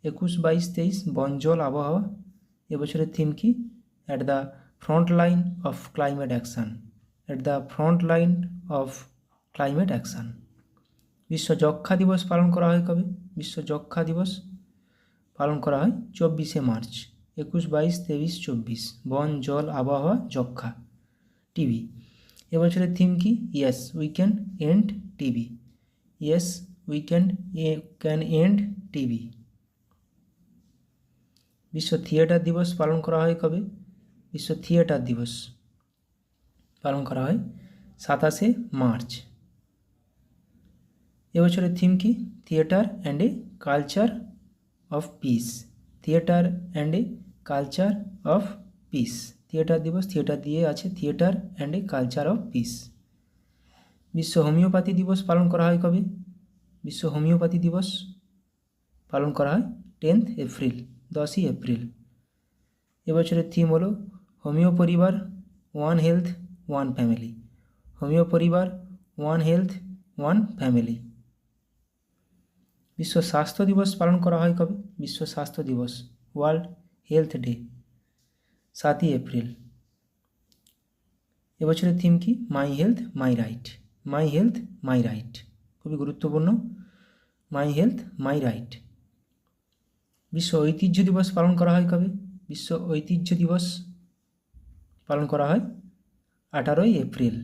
21, 22, 23 বন জল আবহাওয়া। এবছরের থিম কি? At the front line of climate action, at the front line of climate action. বিশ্ব যক্ষা দিবস পালন করা হয় কবে? বিশ্ব যক্ষা দিবস পালন করা হয় 24শে মার্চ। 21, 22, 23, 24 বন জল আবহাওয়া যক্ষা। টিবি, এবছরের থিম কি? Yes we can end TB, yes we can end TB. বিশ্ব থিয়েটার দিবস পালন করা হয় কবে? বিশ্ব থিয়েটার দিবস পালন করা হয় 27শে মার্চ। এবছরের থিম কি? Theatre and a culture of piece, theatre and a culture of piece. Theatre দিবস, থিয়েটার দিয়ে আছে, theatre and a culture of piece. বিশ্ব হোমিওপ্যাথি দিবস পালন করা হয় কবে? বিশ্ব হোমিওপ্যাথি দিবস পালন করা হয় 10th এপ্রিল, 10ই এপ্রিল। এবছরের থিম হলো হোমিও পরিবার, one health one family, homeo পরিবার, ওয়ান হেলথ ওয়ান ফ্যামিলি। বিশ্ব স্বাস্থ্য দিবস পালন করা হয় কবে? বিশ্ব স্বাস্থ্য দিবস, ওয়ার্ল্ড হেলথ ডে, 7ই এপ্রিল। এবছরের থিম কি? My health my right, my health my right, খুবই গুরুত্বপূর্ণ, মাই হেলথ মাই রাইট। বিশ্ব ঐতিহ্য দিবস পালন করা হয় কবে? বিশ্ব ঐতিহ্য দিবস পালন করা হয় 18ই এপ্রিল।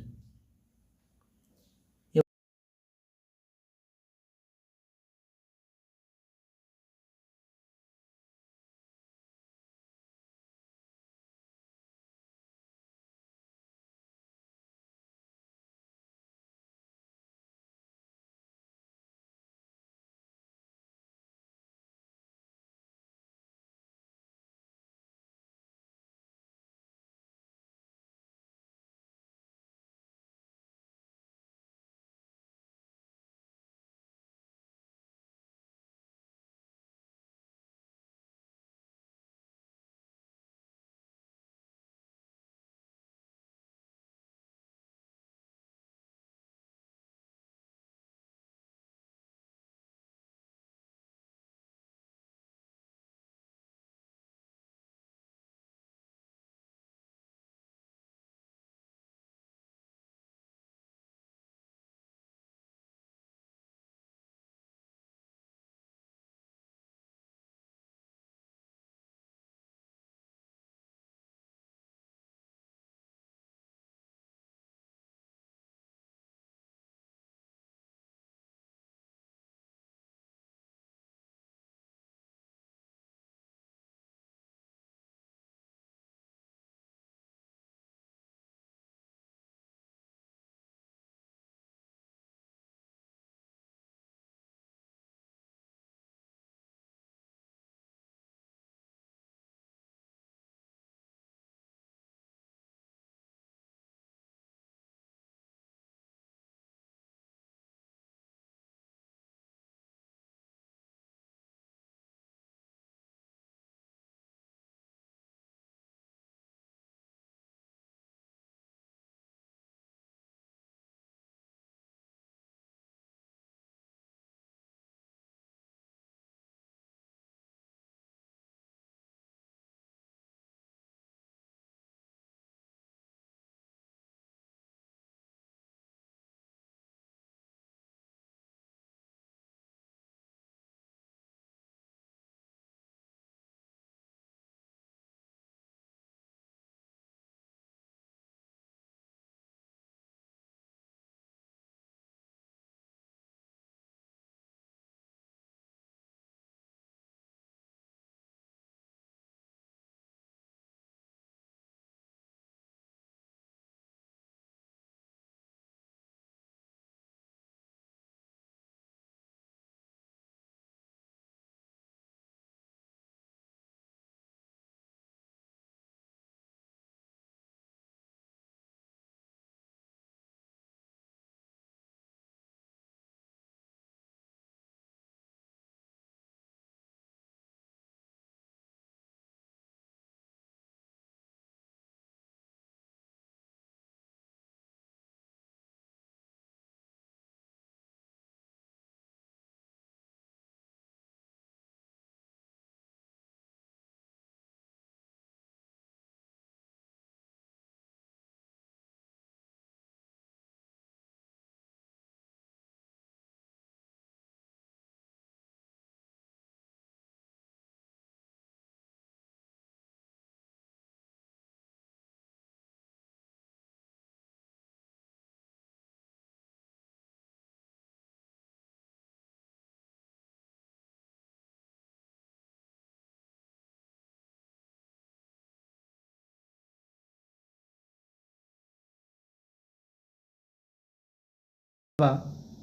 বা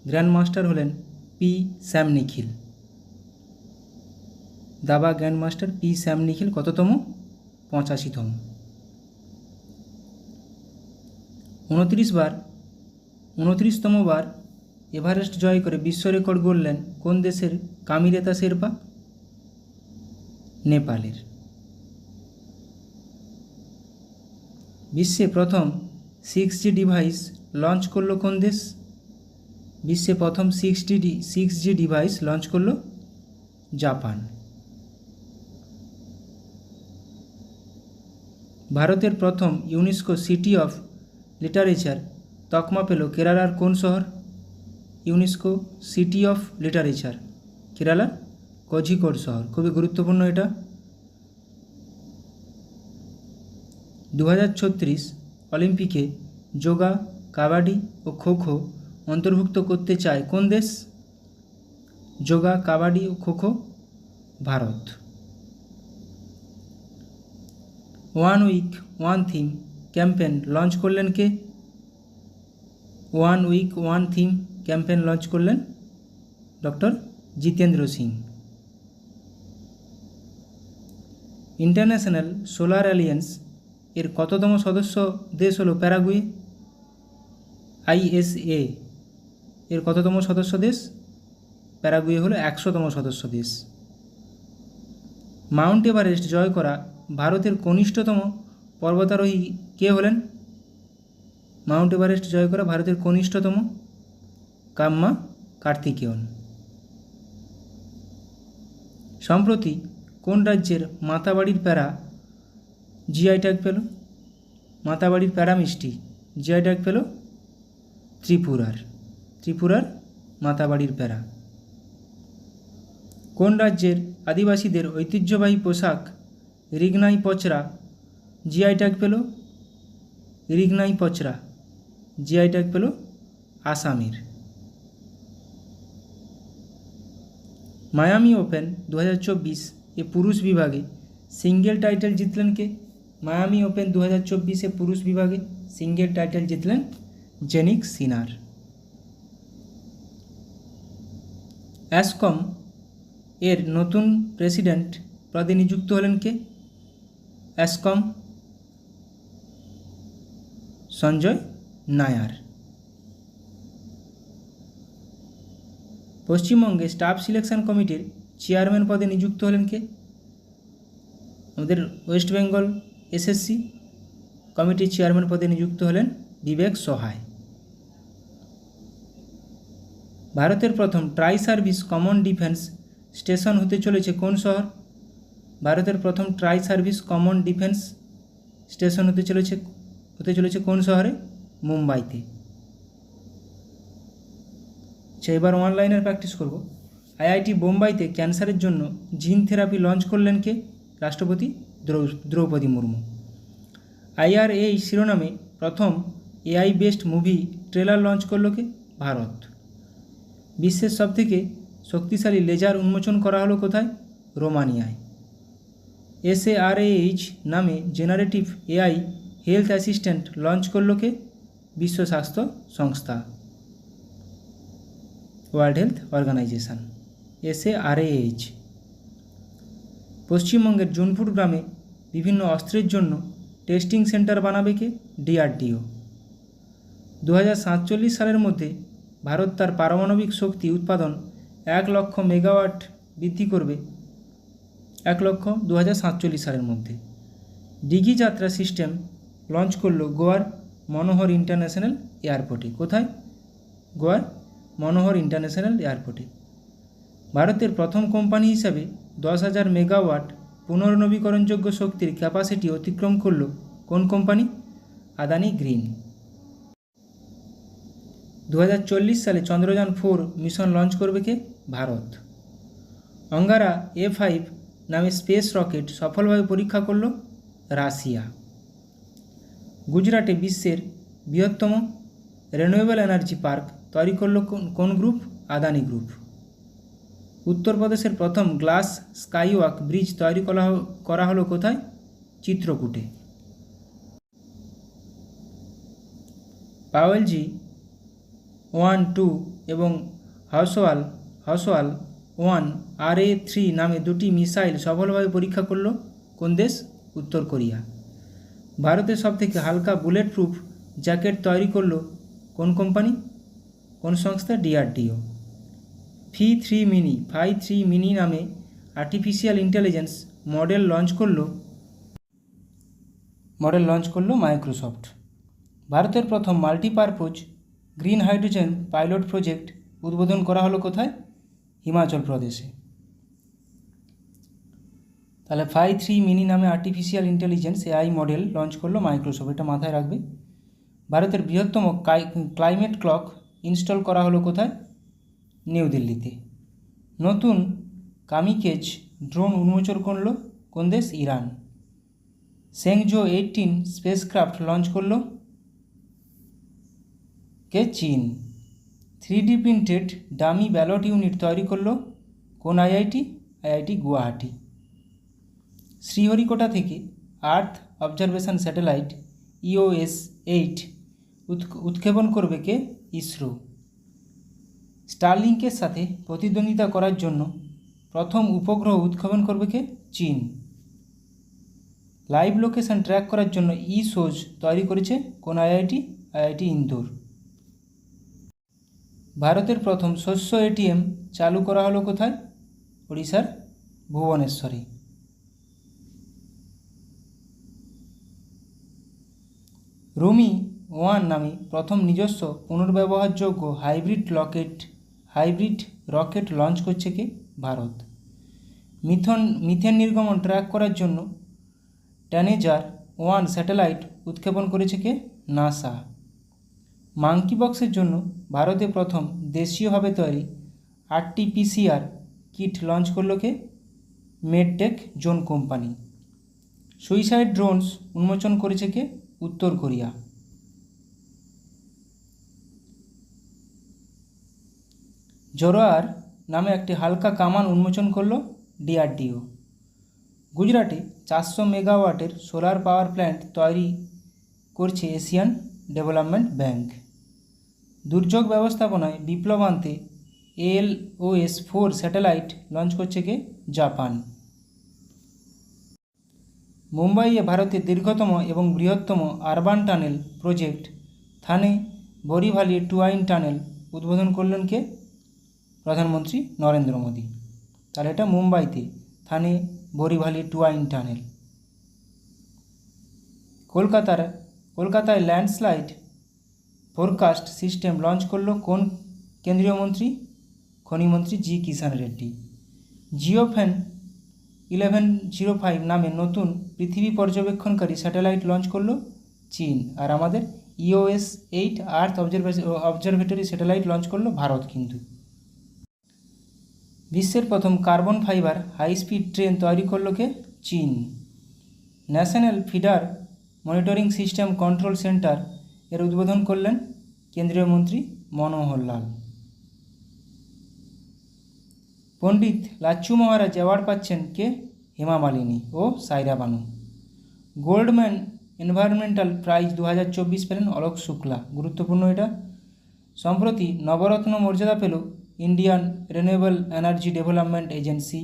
গ্র্যান্ড মাস্টার হলেন পি স্যাম নিখিল। দাবা গ্র্যান্ড মাস্টার পি স্যাম নিখিল কততম? 85তম। 29তম বার এভারেস্ট জয় করে বিশ্ব রেকর্ড গড়লেন কোন দেশের কামিরেতা শেরপা? নেপালের। বিশ্বে প্রথম 6G ডিভাইস লঞ্চ করলো কোন দেশ? বিশ্বে প্রথম 6G ডিভাইস লঞ্চ করলো জাপান। ভারতের প্রথম ইউনেস্কো সিটি অফ লিটারেচার তকমা পেল কেরালার কোন শহর? ইউনেস্কো সিটি অফ লিটারেচার কেরালার কোঝিকোড শহর। খুবই গুরুত্বপূর্ণ এটা। 2036 অলিম্পিকে যোগা, কাবাডি ও খোখো অন্তর্ভুক্ত করতে চায় কোন দেশ? যোগা, কাবাডি ও kho kho Bharat. One week one theme campaign launch করলেন কে? One week one theme campaign launch করলেন doctor Jitendra Singh. International solar alliance এর কততম সদস্য দেশ হলো প্যারাগুয়ে? ISA এর কততম সদস্য দেশ? প্যারাগুয়ে হলো 100তম সদস্য দেশ। মাউন্ট এভারেস্ট জয় করা ভারতের কনিষ্ঠতম পর্বতারোহী কে হলেন? মাউন্ট এভারেস্ট জয় করা ভারতের কনিষ্ঠতম কাম্মা কার্তিকেয়ন। সম্প্রতি কোন রাজ্যের মাতাবাড়ির প্যারা জিআই ট্যাগ পেল? মাতাবাড়ির প্যারা মিষ্টি জিআই ট্যাগ পেল ত্রিপুরার মাতাবাড়ির প্যারা। কোন রাজ্যের আদিবাসীদের ঐতিহ্যবাহী পোশাক রিগনাই পচরা জিআই ট্যাগ পেল? রিগনাই পচরা জিআই ট্যাগ পেল আসামের। মায়ামি ওপেন 2024 এ পুরুষ বিভাগে সিঙ্গেল টাইটেল জিতলেন কে? মায়ামি ওপেন 2024 এ পুরুষ বিভাগে সিঙ্গেল টাইটেল জিতলেন জেনিক সিনার। অ্যাসকম এর নতুন প্রেসিডেন্ট পদে নিযুক্ত হলেন কে? অ্যাসকম সঞ্জয় নায়ার। পশ্চিমবঙ্গে স্টাফ সিলেকশন কমিটির চেয়ারম্যান পদে নিযুক্ত হলেন কে? আমাদের ওয়েস্ট বেঙ্গল SSC কমিটির চেয়ারম্যান পদে নিযুক্ত হলেন বিবেক সহায়। ভারতের প্রথম try service common defence station হতে চলেছে কোন শহর? ভারতের প্রথম try service common defence station হতে চলেছে কোন শহরে? মুম্বাইতে। আচ্ছা, এবার অনলাইনের প্র্যাকটিস করব। IIT বোম্বাইতে ক্যান্সারের জন্য জিন থেরাপি লঞ্চ করলেন কে? রাষ্ট্রপতি দ্রৌপদী মুর্মু। IRA শিরোনামে প্রথম AI based movie trailer launch করল কে? ভারত। বিশ্বের সবথেকে শক্তিশালী লেজার উন্মোচন করা হলো কোথায়? রোমানিয়ায়। SARAH নামে generative AI health assistant launch করল কে? বিশ্ব স্বাস্থ্য সংস্থা, ওয়ার্ল্ড হেলথ অর্গানাইজেশন। SARAH। পশ্চিমবঙ্গের জুনপুর গ্রামে বিভিন্ন অস্ত্রের জন্য টেস্টিং সেন্টার বানাবে কে? DRDO। 2047 সালের মধ্যে ভারত তার পারমাণবিক শক্তি উৎপাদন 1 লক্ষ মেগাওয়াট বৃদ্ধি করবে। 2047 সালের মধ্যে। ডিগি যাত্রা সিস্টেম লঞ্চ করলো গোয়ার মনোহর ইন্টারন্যাশনাল এয়ারপোর্টে। কোথায়? গোয়ার মনোহর ইন্টারন্যাশনাল এয়ারপোর্টে। ভারতের প্রথম কোম্পানি হিসাবে 10,000 মেগাওয়াট পুনর্নবীকরণযোগ্য শক্তির ক্যাপাসিটি অতিক্রম করল কোন কোম্পানি? আদানি গ্রিন। 2040 সালে চন্দ্রযান 4 মিশন লঞ্চ করবে কে? ভারত। অঙ্গারা A5 নামে স্পেস রকেট সফলভাবে পরীক্ষা করল রাশিয়া। গুজরাটে বিশ্বের বৃহত্তম রিনিউয়েবল এনার্জি পার্ক তৈরি করল কোন গ্রুপ? আদানি গ্রুপ। উত্তরপ্রদেশের প্রথম গ্লাস স্কাইওয়াক ব্রিজ তৈরি করা হলো কোথায়? চিত্রকূটে। পাওয়েলজি 1-2 এবং হাউসওয়াল 1RA-3 নামে দুটি মিসাইল সফলভাবে পরীক্ষা করল কোন দেশ? উত্তর কোরিয়া। ভারতের সবথেকে হালকা বুলেট প্রুফ জ্যাকেট তৈরি করল কোন কোম্পানি, কোন সংস্থা? DRDO। ফাই 3 মিনি নামে আর্টিফিশিয়াল ইন্টেলিজেন্স মডেল লঞ্চ করলো মাইক্রোসফট। ভারতের প্রথম multipurpose green hydrogen pilot project উদ্বোধন করা হলো কোথায়? হিমাচল প্রদেশে। তাহলে ফাই 3 মিনি নামে artificial intelligence AI model launch করলো মাইক্রোসফট, এটা মাথায় রাখবে। ভারতের বৃহত্তম ক্লাইমেট ক্লক ইনস্টল করা হলো কোথায়? নিউ দিল্লিতে। নতুন কামিকেজ ড্রোন উন্মোচন করলো কোন দেশ? ইরান। সেংজো 18 স্পেসক্রাফট লঞ্চ করলো কে? চীন। 3D printed dummy ballot unit তৈরি করলো কোন IIT গুয়াহাটি। শ্রীহরিকোটা থেকে আর্থ অবজারভেশন স্যাটেলাইট EOS-8 উৎক্ষেপণ করবে কে? ইসরো। স্টারলিংকের সাথে প্রতিদ্বন্দ্বিতা করার জন্য প্রথম উপগ্রহ উৎক্ষেপণ করবে কে? চীন। লাইভ লোকেশন ট্র্যাক করার জন্য eSOZ তৈরি করেছে কোন IIT ইন্দোর। ভারতের প্রথম শস্য ATM চালু করা হলো কোথায়? ওড়িশার ভুবনেশ্বরে। রুমি 1 নামে প্রথম নিজস্ব পুনর্ব্যবহারযোগ্য হাইব্রিড রকেট লঞ্চ করছে কে? ভারত। মিথেন নির্গমন ট্র্যাক করার জন্য ট্যানেজার 1 স্যাটেলাইট উৎক্ষেপণ করেছে কে? নাসা। মাঙ্কি বক্সের জন্য ভারতে প্রথম দেশীয়ভাবে তৈরি RT-PCR কিট লঞ্চ করলো কে? Medtech zone company. Suicide drones উন্মোচন করেছে কে? উত্তর কোরিয়া। জোরোয়ার নামে একটি হালকা কামান উন্মোচন করলো DRDO। গুজরাটে 400 মেগাওয়াটের সোলার পাওয়ার প্ল্যান্ট তৈরি করছে এশিয়ান ডেভেলপমেন্ট ব্যাংক। দুর্যোগ ব্যবস্থাপনায় বিপ্লব আনতে ALOS-4 স্যাটেলাইট লঞ্চ করছে কে? জাপান। মুম্বাইয়ে ভারতের দীর্ঘতম এবং বৃহত্তম আরবান টানেল প্রজেক্ট থানে বোরিভালি টুয়াইন টানেল উদ্বোধন করলেন কে? প্রধানমন্ত্রী নরেন্দ্র মোদী। তাহলে এটা মুম্বাইতে থানে বোরিভালি টুয়াইন টানেল। কলকাতায় ল্যান্ডস্লাইড ফোরকাস্ট সিস্টেম লঞ্চ করলো কোন কেন্দ্রীয় মন্ত্রী? খনিমন্ত্রী জি কিষাণ রেড্ডি। জিওফেন 1105 নামে নতুন পৃথিবী পর্যবেক্ষণকারী স্যাটেলাইট লঞ্চ করলো চীন। আর আমাদের EOS-8 আর্থ অবজারভেটরি স্যাটেলাইট লঞ্চ করলো ভারত কিন্তু। বিশ্বের প্রথম carbon fibre high speed train তৈরি করলো কে? চীন। National feeder monitoring system control centre এর উদ্বোধন করলেন কেন্দ্রীয় মন্ত্রী মনোহর লাল। পণ্ডিত লাচ্ছু মহারাজ অ্যাওয়ার্ড পাচ্ছেন কে? হেমা মালিনী ও সাইরা বানু। গোল্ডম্যান এনভায়রনমেন্টাল প্রাইজ 2024 পেলেন অলোক শুক্লা, গুরুত্বপূর্ণ এটা। সম্প্রতি নবরত্ন মর্যাদা পেল Indian renewable energy development agency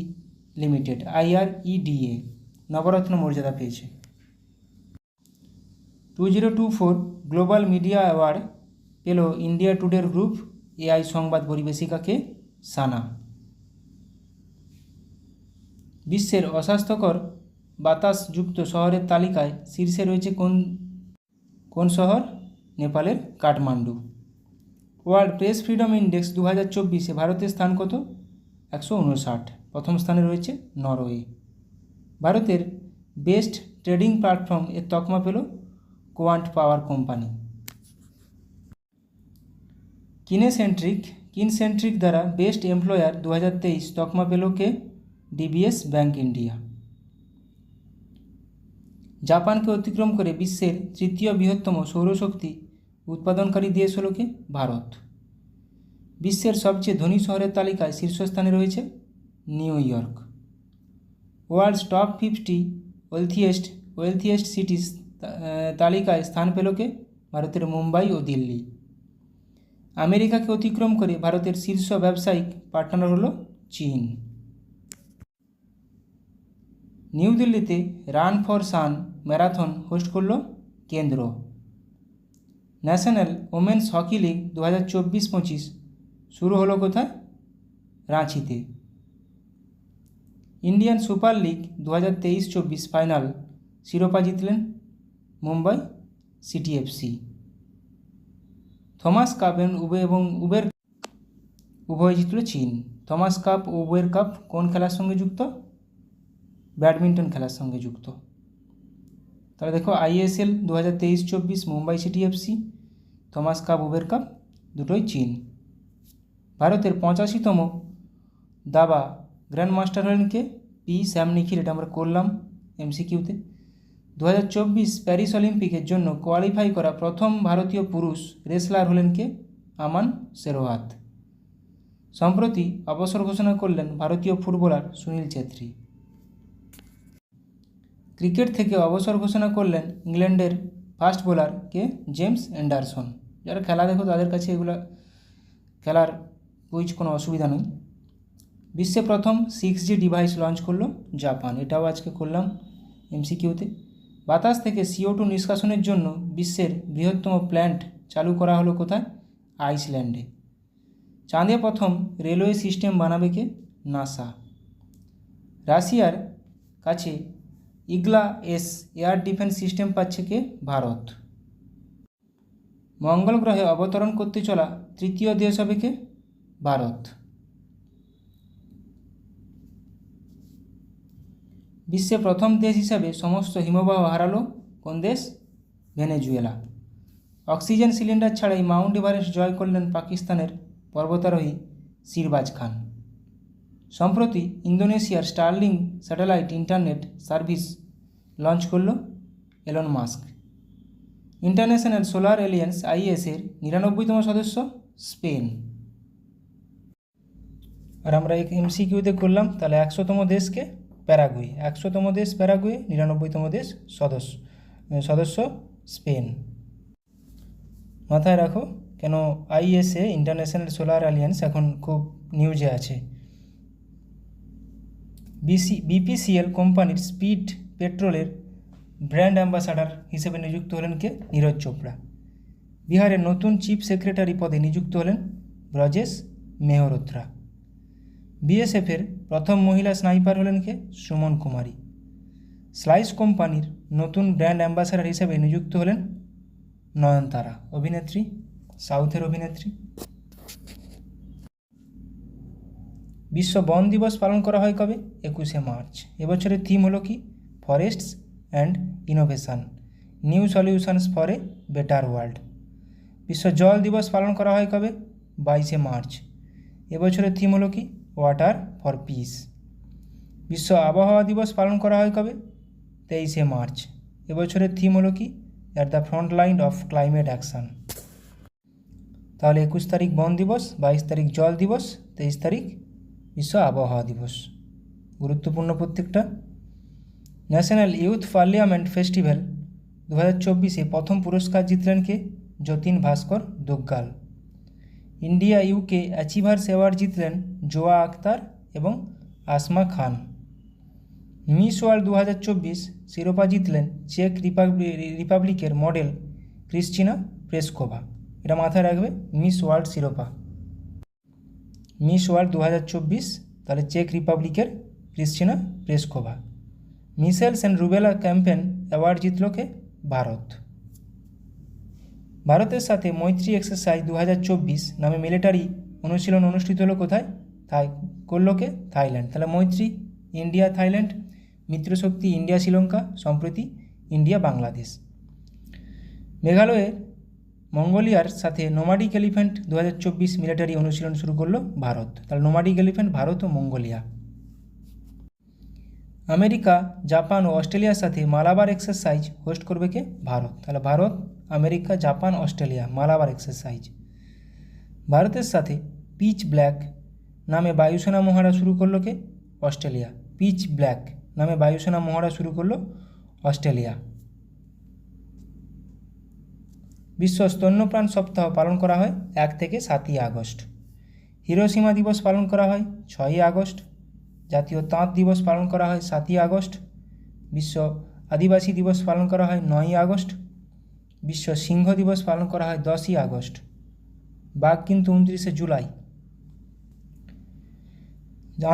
limited IREDA, নবরত্ন মর্যাদা পেয়েছে। 2024 গ্লোবাল মিডিয়া অ্যাওয়ার্ড পেল ইন্ডিয়া টুডের গ্রুপ AI সংবাদ পরিবেশিকাকে সানা। বিশ্বের অস্বাস্থ্যকর বাতাসযুক্ত শহরের তালিকায় শীর্ষে রয়েছে কোন শহর? নেপালের Kathmandu. World Press Freedom Index 2024-এ ভারতের স্থান কত? 159। প্রথম স্থানে রয়েছে নরওয়ে। ভারতের বেস্ট ট্রেডিং প্ল্যাটফর্ম এর তকমা পেল কোয়ান্ট পাওয়ার কোম্পানি। কিনসেন্ট্রিক দ্বারা বেস্ট এমপ্লয়ার 2023 তকমা পেল কে? DBS bank India. জাপানকে অতিক্রম করে বিশ্বের তৃতীয় বৃহত্তম সৌরশক্তি উৎপাদনকারী দেশ হল কে? ভারত। বিশ্বের সবচেয়ে ধনী শহরের তালিকায় শীর্ষস্থানে রয়েছে New York. World's top 50 wealthiest cities তালিকায় স্থান পেল কে? ভারতের মুম্বাই ও দিল্লি। আমেরিকাকে অতিক্রম করে ভারতের শীর্ষ ব্যবসায়িক পার্টনার হলো চীন। নিউ দিল্লিতে run for sun marathon host করল কেন্দ্র। ন্যাশনাল ওমেন্স হকি লিগ 2024-25 শুরু হলো কোথায়? রাঁচিতে। ইন্ডিয়ান সুপার লিগ 2023-24 ফাইনাল শিরোপা জিতলেন Mumbai city FC. Thomas cup এবং উবের উভয় জিতল চীন। থমাস কাপ ও উবের কাপ কোন খেলার সঙ্গে যুক্ত? ব্যাডমিন্টন খেলার সঙ্গে যুক্ত। তাহলে দেখো ISL 2023-24 Mumbai city FC, Thomas cup Uber cup দুটোই চীন। ভারতের 85তম দাবা গ্র্যান্ড মাস্টার হলেন কে? পি শ্যাম নিখিল। এটা আমরা করলাম এমসিকিউতে। 2024 প্যারিস অলিম্পিকের জন্য কোয়ালিফাই করা প্রথম ভারতীয় পুরুষ রেসলার হলেন কে? আমান শেরওয়াত। সম্প্রতি অবসর ঘোষণা করলেন ভারতীয় ফুটবলার সুনীল ছেত্রী। ক্রিকেট থেকে অবসর ঘোষণা করলেন ইংল্যান্ডের ফাস্ট বোলার কে? James Anderson. যারা খেলা দেখো তাদের কাছে এগুলো খেলার কুইজ কোনো অসুবিধা নেই। বিশ্বে প্রথম 6G ডিভাইস লঞ্চ করলো জাপান। এটাও আজকে করলাম এমসিকিউতে। বাতাস থেকে CO2 নিষ্কাশনের জন্য বিশ্বের বৃহত্তম প্ল্যান্ট চালু করা হলো কোথায়? আইসল্যান্ডে। চাঁদে প্রথম রেলওয়ে সিস্টেম বানাবে কে? নাসা। রাশিয়ার কাছে ইগলা-S এয়ার ডিফেন্স সিস্টেম পাচ্ছে কে? ভারত। মঙ্গল গ্রহে অবতরণ করতে চলা তৃতীয় দেশ হবে কে? ভারত। বিশ্বে প্রথম দেশ হিসাবে সমস্ত হিমবাহ হারালো কোন দেশ? ভেনেজুয়েলা। অক্সিজেন সিলিন্ডার ছাড়াই মাউন্ট এভারেস্ট জয় করলেন পাকিস্তানের পর্বতারোহী শিরবাজ খান। সম্প্রতি ইন্দোনেশিয়ার Starlink satellite internet service launch করল Elon Musk. International solar alliance IS-এর 99তম সদস্য স্পেন। আর আমরা এমসিকিউতে করলাম তাহলে 100তম দেশকে? প্যারাগুয়ে। 100তম দেশ প্যারাগুয়ে, 99তম দেশ সদস্য স্পেন। মাথায় রাখো কেন IS-এ ইন্টারন্যাশনাল সোলার অ্যালিয়েন্স এখন খুব নিউজে আছে। BPCL কোম্পানির স্পিড পেট্রোলের ব্র্যান্ড অ্যাম্বাসাডার হিসেবে নিযুক্ত হলেন কে? নীরজ চোপড়া। বিহারের নতুন চিফ সেক্রেটারি পদে নিযুক্ত হলেন ব্রজেশ মেহরোত্রা। BSF-এর প্রথম মহিলা স্নাইপার হলেন কে? সুমন কুমারী। স্লাইস কোম্পানির নতুন ব্র্যান্ড অ্যাম্বাসাডার হিসেবে নিযুক্ত হলেন নয়নতারা, অভিনেত্রী, সাউথের অভিনেত্রী। বিশ্ব বন দিবস পালন করা হয় কবে? 21শে মার্চ। এবছরের থিম হলো কি? Forests and innovation, new solutions for a better world. বিশ্ব জল দিবস পালন করা হয় কবে? 22শে মার্চ। এবছরের থিম হলো কি? Water for piece. বিশ্ব আবহাওয়া দিবস পালন করা হয় কবে? 23শে মার্চ। এবছরের থিম হলো কি? At the front line of climate action. তাহলে 21 তারিখ বন দিবস, 22 তারিখ জল দিবস, 23 তারিখ বিশ্ব আবহাওয়া দিবস। গুরুত্বপূর্ণ প্রত্যেকটা। ন্যাশনাল ইউথ পার্লামেন্ট ফেস্টিভ্যাল 2024-এ প্রথম পুরস্কার জিতলেন কে? যতীন ভাস্কর দুগ্গাল। ইন্ডিয়া UK অ্যাচিভার্স অ্যাওয়ার্ড জিতলেন জোয়া আক্তার এবং আসমা খান। মিস ওয়ার্ল্ড 2024 শিরোপা জিতলেন চেক রিপাবলিকের মডেল ক্রিস্টিনা প্লেসকোভা। এটা মাথায় রাখবে, মিস ওয়ার্ল্ড শিরোপা। মিস ওয়ার্ল্ড 2024 তাহলে চেক রিপাবলিকের Krystyna Pyszkova. Measles and rubella campaign award জিতল কে? ভারত। ভারতের সাথে মৈত্রী এক্সারসাইজ 2024 নামে মিলিটারি অনুশীলন অনুষ্ঠিত হলো কোথায়? করলো কে? থাইল্যান্ড। তাহলে মৈত্রী ইন্ডিয়া থাইল্যান্ড, মিত্রশক্তি ইন্ডিয়া শ্রীলঙ্কা, সম্প্রতি ইন্ডিয়া বাংলাদেশ। মেঘালয়ের মঙ্গোলিয়ার সাথে নোমাডিক এলিফ্যান্ট 2024 মিলিটারি অনুশীলন শুরু করলো ভারত। তাহলে নোমাডিক এলিফ্যান্ট ভারত ও মঙ্গোলিয়া। আমেরিকা, জাপান ও অস্ট্রেলিয়ার সাথে মালাবার এক্সারসাইজ হোস্ট করবে কে? ভারত। তাহলে Bharat, America, Japan, Australia Malabar exercise. ভারতের সাথে পিচ ব্ল্যাক নামে বায়ুসেনা মহড়া শুরু করলো কে? অস্ট্রেলিয়া। পিচ ব্ল্যাক নামে বায়ুসেনা মহড়া শুরু করলো অস্ট্রেলিয়া। বিশ্ব স্তন্যপান সপ্তাহ পালন করা হয় 1 থেকে 7ই আগস্ট। হিরোশিমা দিবস পালন করা হয় 6ই আগস্ট। জাতীয় তাঁত দিবস পালন করা হয় 7ই আগস্ট। বিশ্ব আদিবাসী দিবস পালন করা হয় 9ই আগস্ট। বিশ্ব সিংহ দিবস পালন করা হয় 10ই আগস্ট। বাঘ কিন্তু 29শে জুলাই।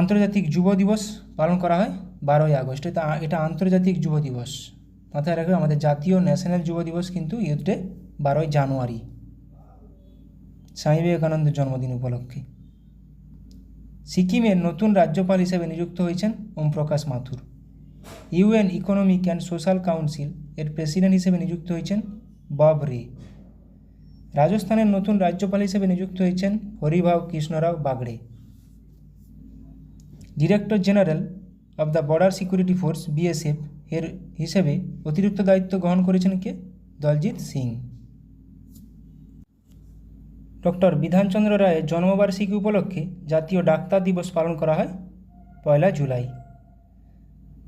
আন্তর্জাতিক যুব দিবস পালন করা হয় 12ই আগস্ট। এটা আন্তর্জাতিক যুব দিবস। মাথায় রাখবে, আমাদের জাতীয় ন্যাশনাল যুব দিবস কিন্তু ইউথ ডে 12ই জানুয়ারি, স্বামী বিবেকানন্দের জন্মদিন উপলক্ষে। সিকিমের নতুন রাজ্যপাল হিসেবে নিযুক্ত হয়েছেন Om Prakash Mathur. UN economic and social council এর প্রেসিডেন্ট হিসেবে নিযুক্ত হয়েছেন বব রে। রাজস্থানের নতুন রাজ্যপাল হিসেবে নিযুক্ত হয়েছেন Haribhau Kishanrao Bagde. Director general of the border security force BSF এর হিসেবে অতিরিক্ত দায়িত্ব গ্রহণ করেছেন কে? দলজিৎ সিং। ডক্টর বিধানচন্দ্র রায়ের জন্মবার্ষিকী উপলক্ষে জাতীয় ডাক্তার দিবস পালন করা হয় 1 জুলাই।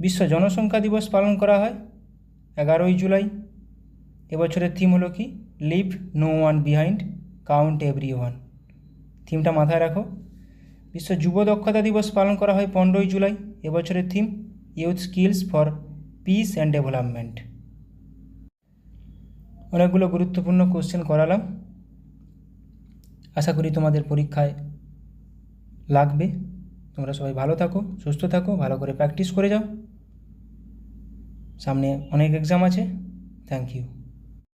বিশ্ব জনসংখ্যা দিবস পালন করা হয় 11ই জুলাই। এবছরের থিম হলো কি? Leave no one behind, count every one. থিমটা মাথায় রাখো। বিশ্ব যুব দক্ষতা দিবস পালন করা হয় 15ই জুলাই। এবছরের theme youth skills for piece and development. অনেকগুলো গুরুত্বপূর্ণ কোশ্চেন করালাম, আশা করি তোমাদের পরীক্ষায় লাগবে। তোমরা সবাই ভালো থাকো, সুস্থ থাকো, ভালো করে প্র্যাকটিস করে যাও। সামনে অনেক এক্সাম আছে। Thank you.